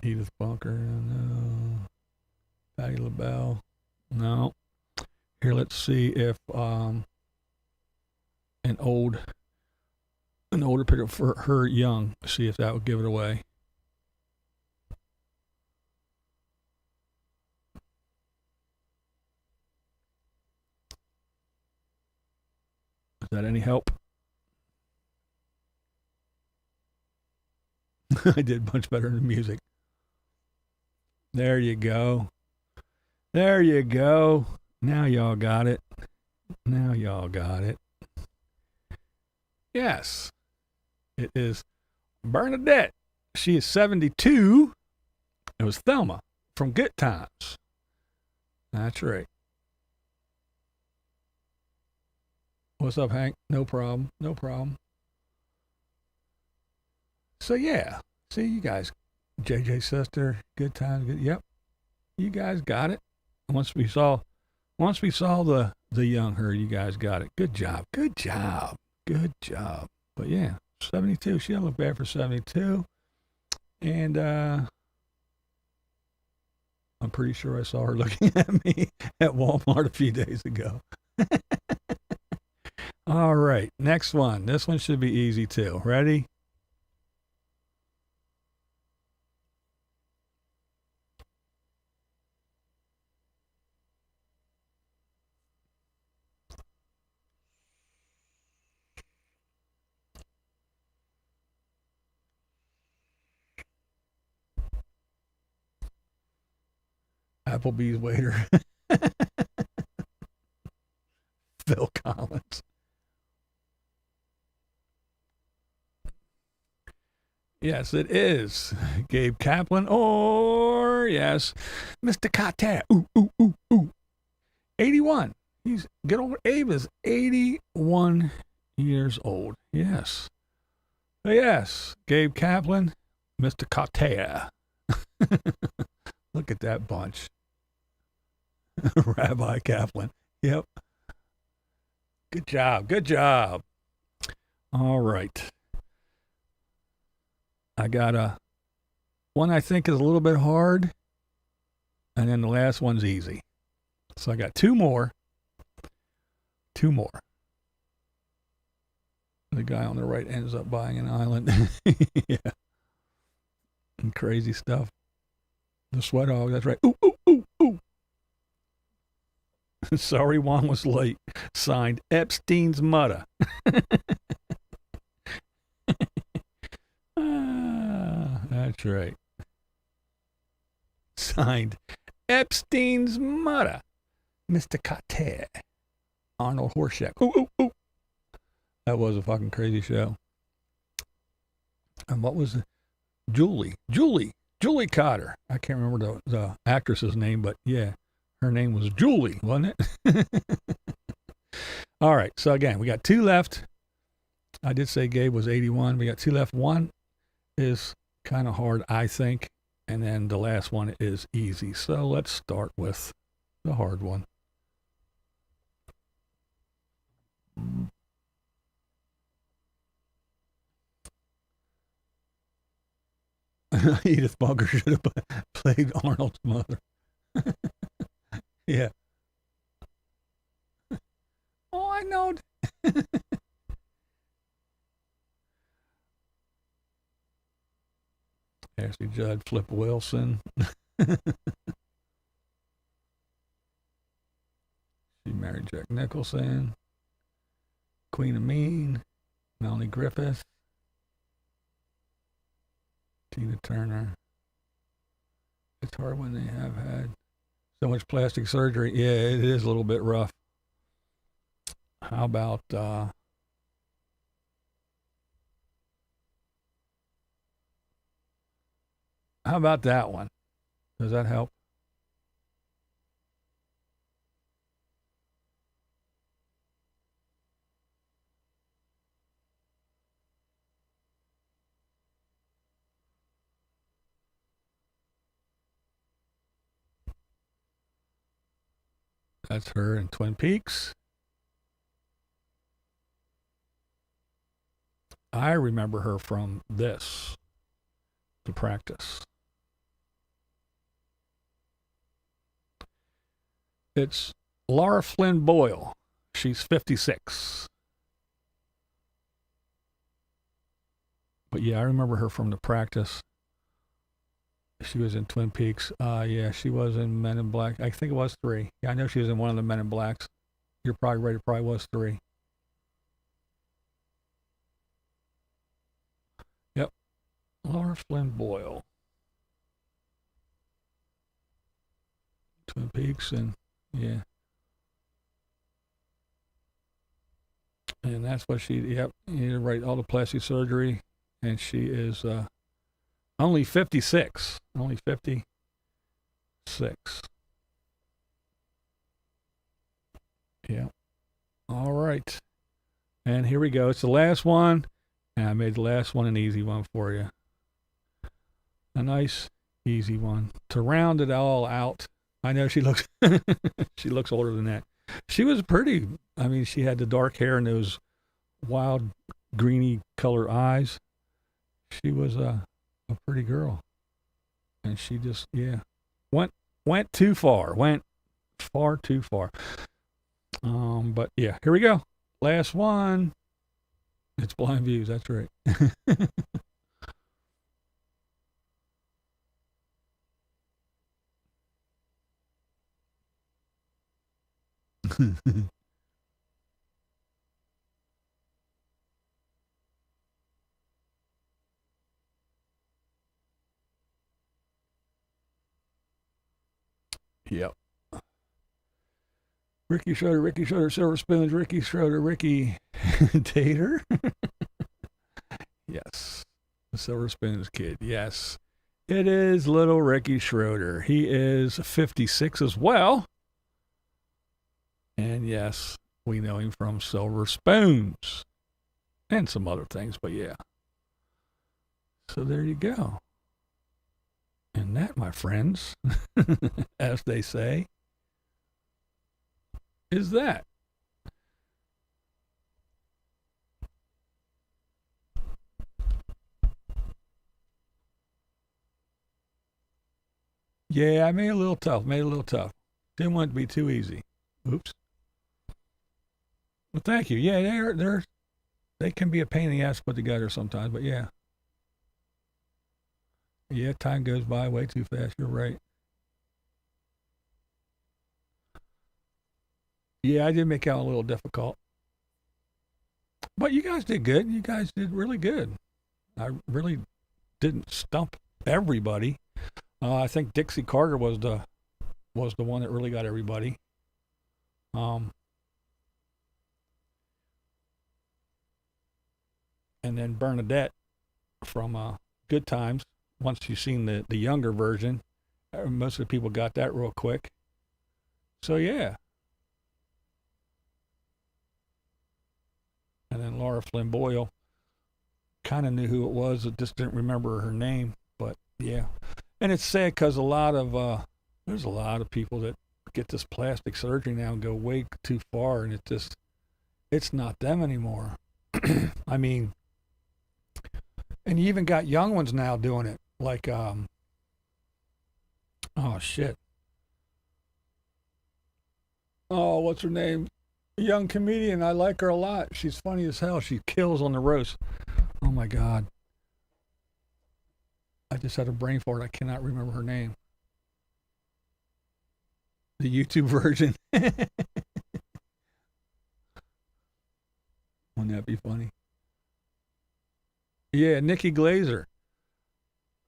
Edith Bunker? No. Patti LaBelle? No. Here, let's see if an older picture for her young. See if that would give it away. Is that any help? I did much better in the music. There you go. There you go. Now y'all got it. Now y'all got it. Yes. It is Bernadette. She is 72. It was Thelma from Good Times. That's right. What's up, Hank? No problem. No problem. So yeah. See, you guys, JJ sister, Good Times. Yep. You guys got it. Once we saw the young her, you guys got it. Good job. Good job. Good job. But yeah, 72. She don't look bad for 72. And I'm pretty sure I saw her looking at me at Walmart a few days ago. All right, next one. This one should be easy too. Ready? Applebee's waiter. Phil Collins. Yes, it is Gabe Kaplan, or yes, Mr. Carter. Ooh, ooh, ooh, ooh. 81. He's good old Abe is 81 years old. Yes. Yes, Gabe Kaplan, Mr. Carter. Look at that bunch. Rabbi Kaplan. Yep. Good job. Good job. All right. I got one I think is a little bit hard, and then the last one's easy. So I got two more. Two more. The guy on the right ends up buying an island. Yeah. And crazy stuff. The sweat hog, that's right. Ooh, ooh, ooh, ooh. Sorry, Juan was late. Signed, Epstein's Mudder. That's right. Signed, Epstein's Mudder. Mr. Carter. Arnold Horseshack. Ooh, ooh, ooh. That was a fucking crazy show. And what was it? Julie Cotter. I can't remember the actress's name, but yeah, her name was Julie, wasn't it? All right. So again, we got two left. I did say Gabe was 81. We got two left. One is kind of hard, I think. And then the last one is easy. So let's start with the hard one. Edith Bunker should have played Arnold's mother. Yeah. Oh, I know. Ashley Judd, Flip Wilson. She married Jack Nicholson. Queen of Mean. Melanie Griffith. Tina Turner. It's hard when they have had so much plastic surgery. Yeah, it is a little bit rough. How about that one? Does that help? That's her in Twin Peaks. I remember her from this, The Practice. It's Laura Flynn Boyle. She's 56. But yeah, I remember her from The Practice. She was in Twin Peaks. Yeah, she was in Men in Black. I think it was 3. Yeah, I know she was in one of the Men in Blacks. You're probably right. It probably was 3. Yep. Laura Flynn Boyle. Twin Peaks, and yeah. And that's what yep, you're right. All the plastic surgery. And she is only 56. Only 56. Yeah. All right. And here we go. It's the last one. And I made the last one an easy one for you. A nice, easy one. To round it all out. I know she looks she looks older than that. She was pretty. I mean, she had the dark hair and those wild greeny color eyes. She was a pretty girl. And she just, yeah, went too far. Went far too far. But yeah, here we go. Last one. It's Blind Views, that's right. Yep. Ricky Schroeder, Silver Spoons, Ricky Schroeder, Ricky Tater. Yes. The Silver Spoons kid. Yes. It is little Ricky Schroeder. He is 56 as well. And yes, we know him from Silver Spoons and some other things, but yeah. So there you go. And that, my friends, as they say, is that. Yeah, I made it a little tough. Didn't want it to be too easy. Oops. Well, thank you. Yeah, they can be a pain in the ass to put together sometimes, but yeah. Yeah, time goes by way too fast. You're right. Yeah, I did make out a little difficult. But you guys did good. You guys did really good. I really didn't stump everybody. I think Dixie Carter was the one that really got everybody. And then Bernadette from Good Times. Once you've seen the younger version, most of the people got that real quick. So yeah. And then Laura Flynn Boyle, kind of knew who it was, I just didn't remember her name. But yeah, and it's sad because there's a lot of people that get this plastic surgery now and go way too far, and it's not them anymore. I mean, and you even got young ones now doing it, like oh shit, oh what's her name? A young comedian. I like her a lot. She's funny as hell. She kills on the roast. Oh my god. I just had a brain fart. I cannot remember her name. The YouTube version. Wouldn't that be funny? Yeah, Nikki Glazer.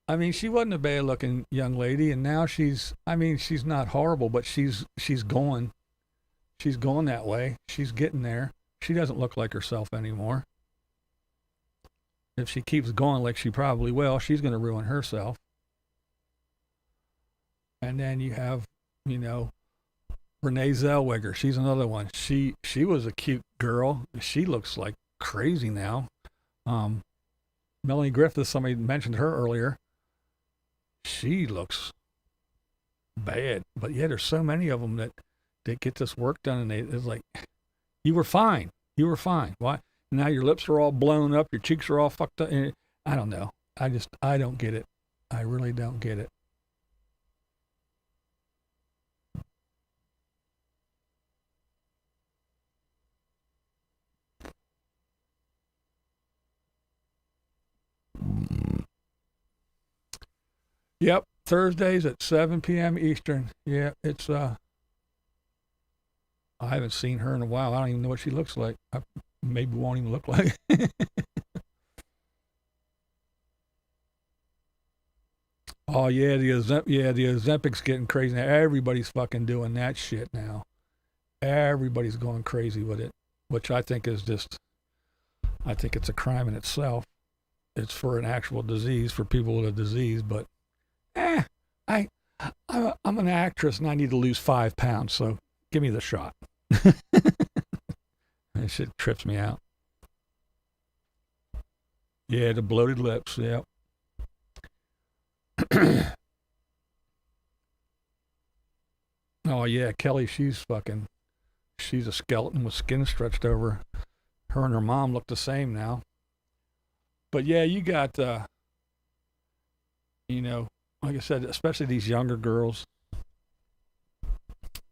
I mean, she wasn't a bad looking young lady, and now she's not horrible, but she's going that way. She's getting there. She doesn't look like herself anymore. If she keeps going like she probably will, she's going to ruin herself. And then you have, Renee Zellweger. She's another one. She was a cute girl. She looks like crazy now. Melanie Griffith, somebody mentioned her earlier. She looks bad. But yeah, there's so many of them that get this work done, and it's like, you were fine. Why? Now your lips are all blown up, your cheeks are all fucked up. And I don't know. I don't get it. I really don't get it. Yep, Thursdays at 7 p.m. Eastern. Yeah, it's I haven't seen her in a while. I don't even know what she looks like. I maybe won't even look like. Oh yeah, the Ozempic's getting crazy now. Everybody's fucking doing that shit now. Everybody's going crazy with it, which I think is I think it's a crime in itself. It's for an actual disease, for people with a disease, but I'm an actress and I need to lose 5 pounds, so give me the shot. That shit trips me out. Yeah, the bloated lips, yeah. Oh yeah, Kelly, she's a skeleton with skin stretched over. Her and her mom look the same now. But yeah, you got, like I said, especially these younger girls.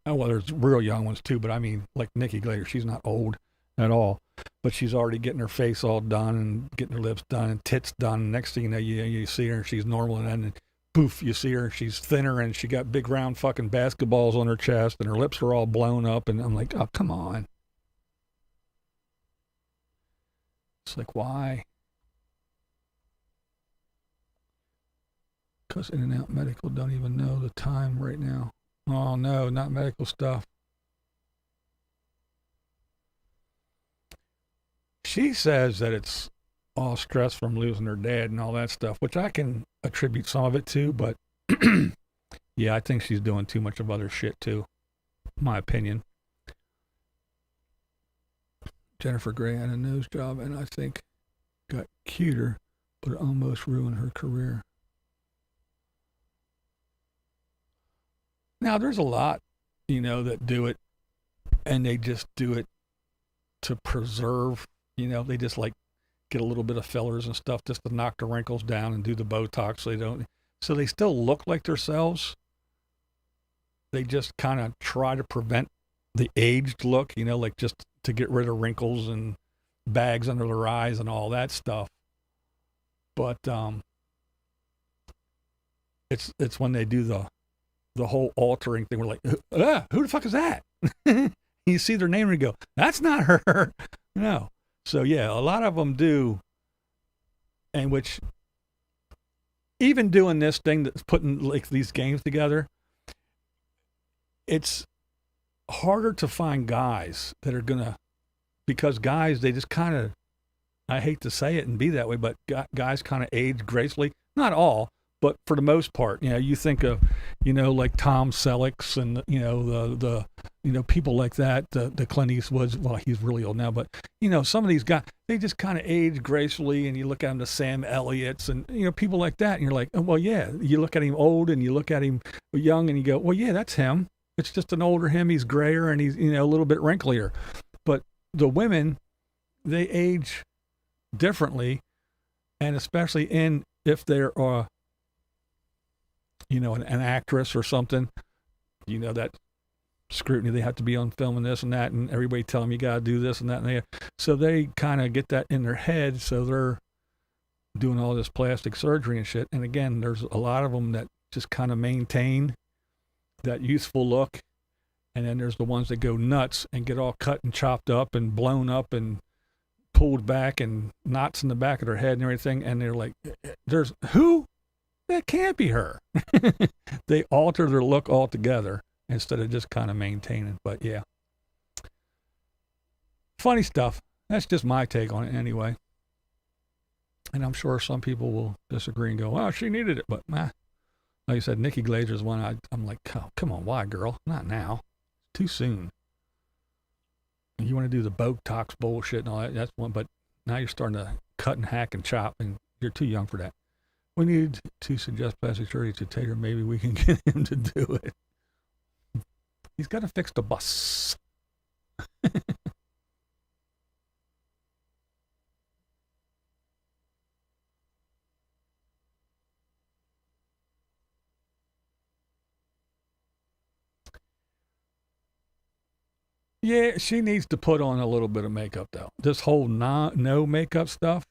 Oh, well, there's real young ones too, but I mean, like Nikki Glazer, she's not old at all, but she's already getting her face all done and getting her lips done and tits done. Next thing you know, you see her and she's normal, and then poof, you see her, she's thinner and she got big round fucking basketballs on her chest and her lips are all blown up, and I'm like, oh, come on. It's like, why? Because In-N-Out Medical don't even know the time right now. Oh no, not medical stuff. She says that it's all stress from losing her dad and all that stuff, which I can attribute some of it to, but yeah, I think she's doing too much of other shit too, my opinion. Jennifer Grey had a nose job and I think got cuter, but it almost ruined her career. Now, there's a lot, that do it and they just do it to preserve, they just like get a little bit of fillers and stuff just to knock the wrinkles down and do the Botox so they still look like themselves. They just kind of try to prevent the aged look, like just to get rid of wrinkles and bags under their eyes and all that stuff. But it's when they do the whole altering thing. We're like, who the fuck is that? You see their name and you go, that's not her. No. So yeah, a lot of them do. And which, even doing this thing that's putting like these games together, it's harder to find guys that are gonna, because guys, they just kind of, I hate to say it and be that way, but guys kind of age gracefully. Not all, but for the most part, you think of, like Tom Selleck's and, the people like that, the Clint Eastwood's, well, he's really old now, but, some of these guys, they just kind of age gracefully, and you look at them, the Sam Elliott's and, people like that, and you're like, oh, well, yeah, you look at him old and you look at him young and you go, well, yeah, that's him. It's just an older him. He's grayer and he's, a little bit wrinklier. But the women, they age differently, and especially if they're an actress or something, that scrutiny, they have to be on film and this and that, and everybody tell them you got to do this and that and that. So they kind of get that in their head, so they're doing all this plastic surgery and shit. And again, there's a lot of them that just kind of maintain that youthful look, and then there's the ones that go nuts and get all cut and chopped up and blown up and pulled back and knots in the back of their head and everything, and they're like, there's who? That can't be her. They alter their look altogether instead of just kind of maintaining. But yeah, funny stuff. That's just my take on it anyway. And I'm sure some people will disagree and go, oh, she needed it. But like I said, Nikki Glazer's one. I'm like, oh, come on, why, girl? Not now. Too soon. You want to do the Botox bullshit and all that, that's one. But now you're starting to cut and hack and chop, and you're too young for that. We need to suggest plastic surgery to Tater. Maybe we can get him to do it. He's got to fix the bus. Yeah, she needs to put on a little bit of makeup, though. This whole no makeup stuff,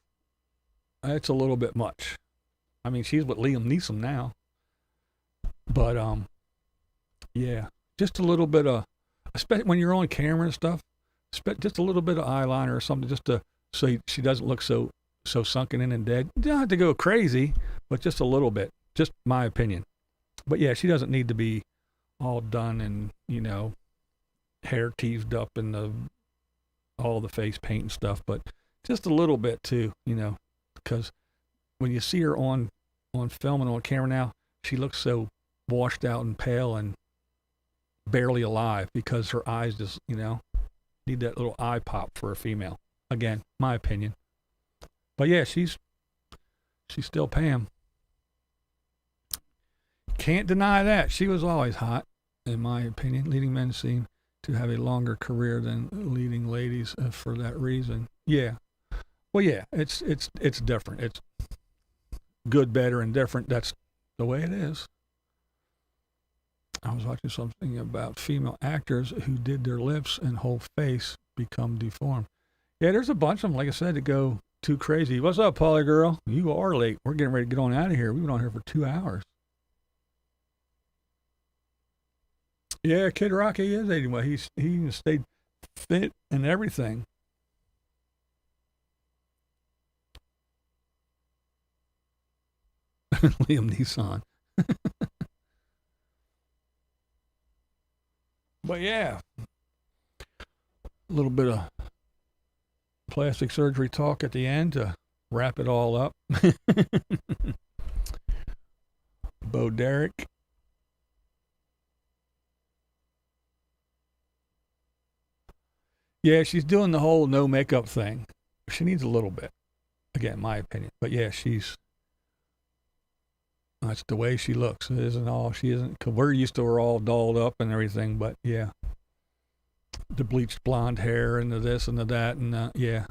it's a little bit much. I mean, she's with Liam Neeson now. But, yeah, just a little bit of, especially when you're on camera and stuff, just a little bit of eyeliner or something, just so she doesn't look so sunken in and dead. You don't have to go crazy, but just a little bit. Just my opinion. But, yeah, she doesn't need to be all done and, hair teased up and all the face paint and stuff, but just a little bit too, because when you see her on film and on camera now, she looks so washed out and pale and barely alive because her eyes just, need that little eye pop for a female. Again, my opinion. But yeah, she's still Pam. Can't deny that. She was always hot, in my opinion. Leading men seem to have a longer career than leading ladies for that reason. Yeah. Well, yeah, it's different. It's good, better, and different. That's the way it is. I was watching something about female actors who did their lips and whole face become deformed. Yeah, there's a bunch of them, like I said, that go too crazy. What's up, Polly girl? You are late. We're getting ready to get on out of here. We've been on here for 2 hours. Yeah, Kid Rocky is anyway. He even stayed fit and everything. Liam Neeson. But yeah, a little bit of plastic surgery talk at the end to wrap it all up. Bo Derek. Yeah, she's doing the whole no makeup thing. She needs a little bit. Again, my opinion. But yeah, that's the way she looks. It isn't all, she isn't, cause we're used to her all dolled up and everything, but yeah. The bleached blonde hair and the this and the that and yeah.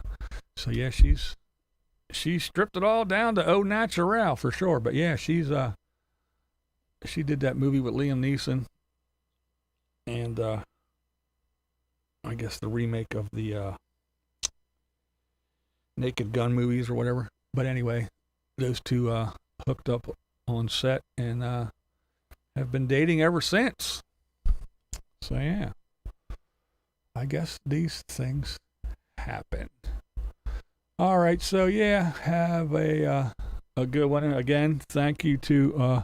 So yeah, she stripped it all down to au naturel for sure. But yeah, she did that movie with Liam Neeson and I guess the remake of the Naked Gun movies or whatever. But anyway, those two hooked up on set and have been dating ever since. So yeah, I guess these things happen. All right, so yeah, have a good one. And again, thank you to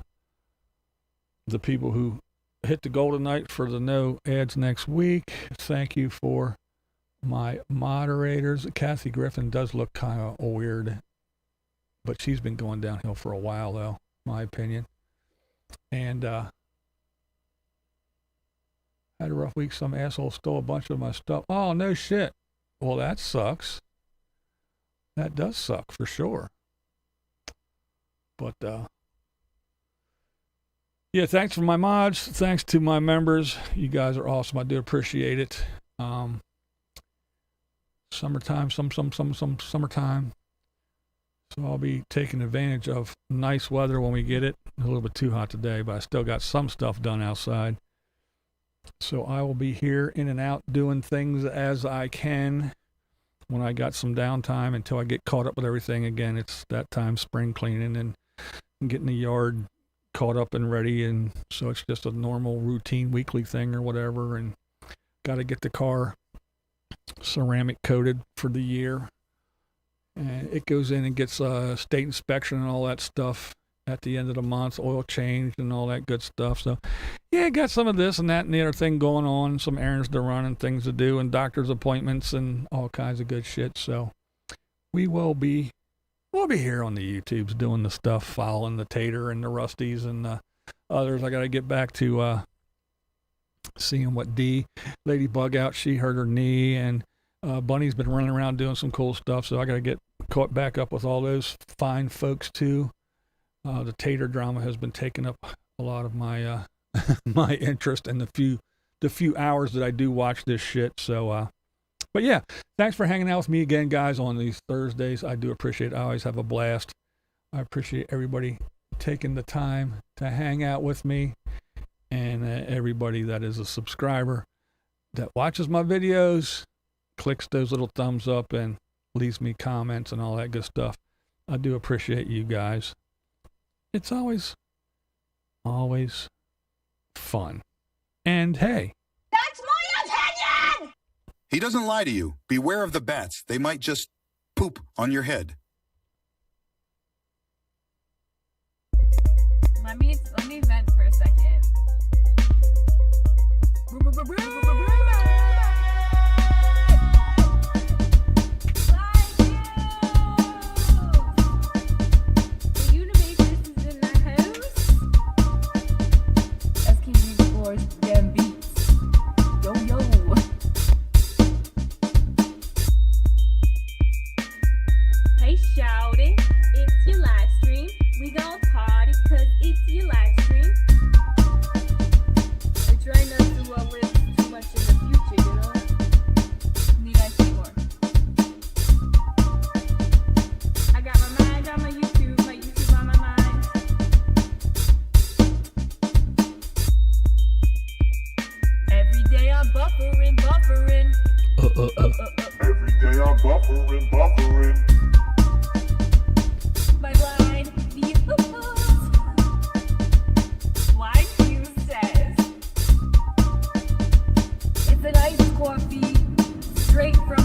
the people who hit the golden night for the no ads next week. Thank you for my moderators. Kathy Griffin does look kind of weird, but she's been going downhill for a while, though, my opinion. And had a rough week. Some asshole stole a bunch of my stuff. Oh, no shit. Well, that sucks. That does suck for sure. But, yeah, thanks for my mods. Thanks to my members. You guys are awesome. I do appreciate it. Summertime, summertime. So I'll be taking advantage of nice weather when we get it. A little bit too hot today, but I still got some stuff done outside. So I will be here in and out doing things as I can when I got some downtime until I get caught up with everything again. It's that time, spring cleaning and getting the yard caught up and ready. And so it's just a normal routine weekly thing or whatever. And got to get the car ceramic coated for the year. And it goes in and gets a state inspection and all that stuff at the end of the month, oil change and all that good stuff. So yeah, got some of this and that and the other thing going on, some errands to run and things to do and doctor's appointments and all kinds of good shit. So we'll be here on the YouTubes doing the stuff, following the Tater and the Rusties and the others. I got to get back to seeing what Lady Bug Out, she hurt her knee, and Bunny's been running around doing some cool stuff. So I got to get caught back up with all those fine folks too. The Tater drama has been taking up a lot of my my interest in the few hours that I do watch this shit. So, but yeah, thanks for hanging out with me again, guys, on these Thursdays. I do appreciate it. I always have a blast. I appreciate everybody taking the time to hang out with me, and everybody that is a subscriber that watches my videos, clicks those little thumbs up, and leaves me comments and all that good stuff. I do appreciate you guys. It's always fun. And hey. That's my opinion! He doesn't lie to you. Beware of the bats. They might just poop on your head. Let me vent for a second. Buffering. My BlindViews says it's an iced coffee straight from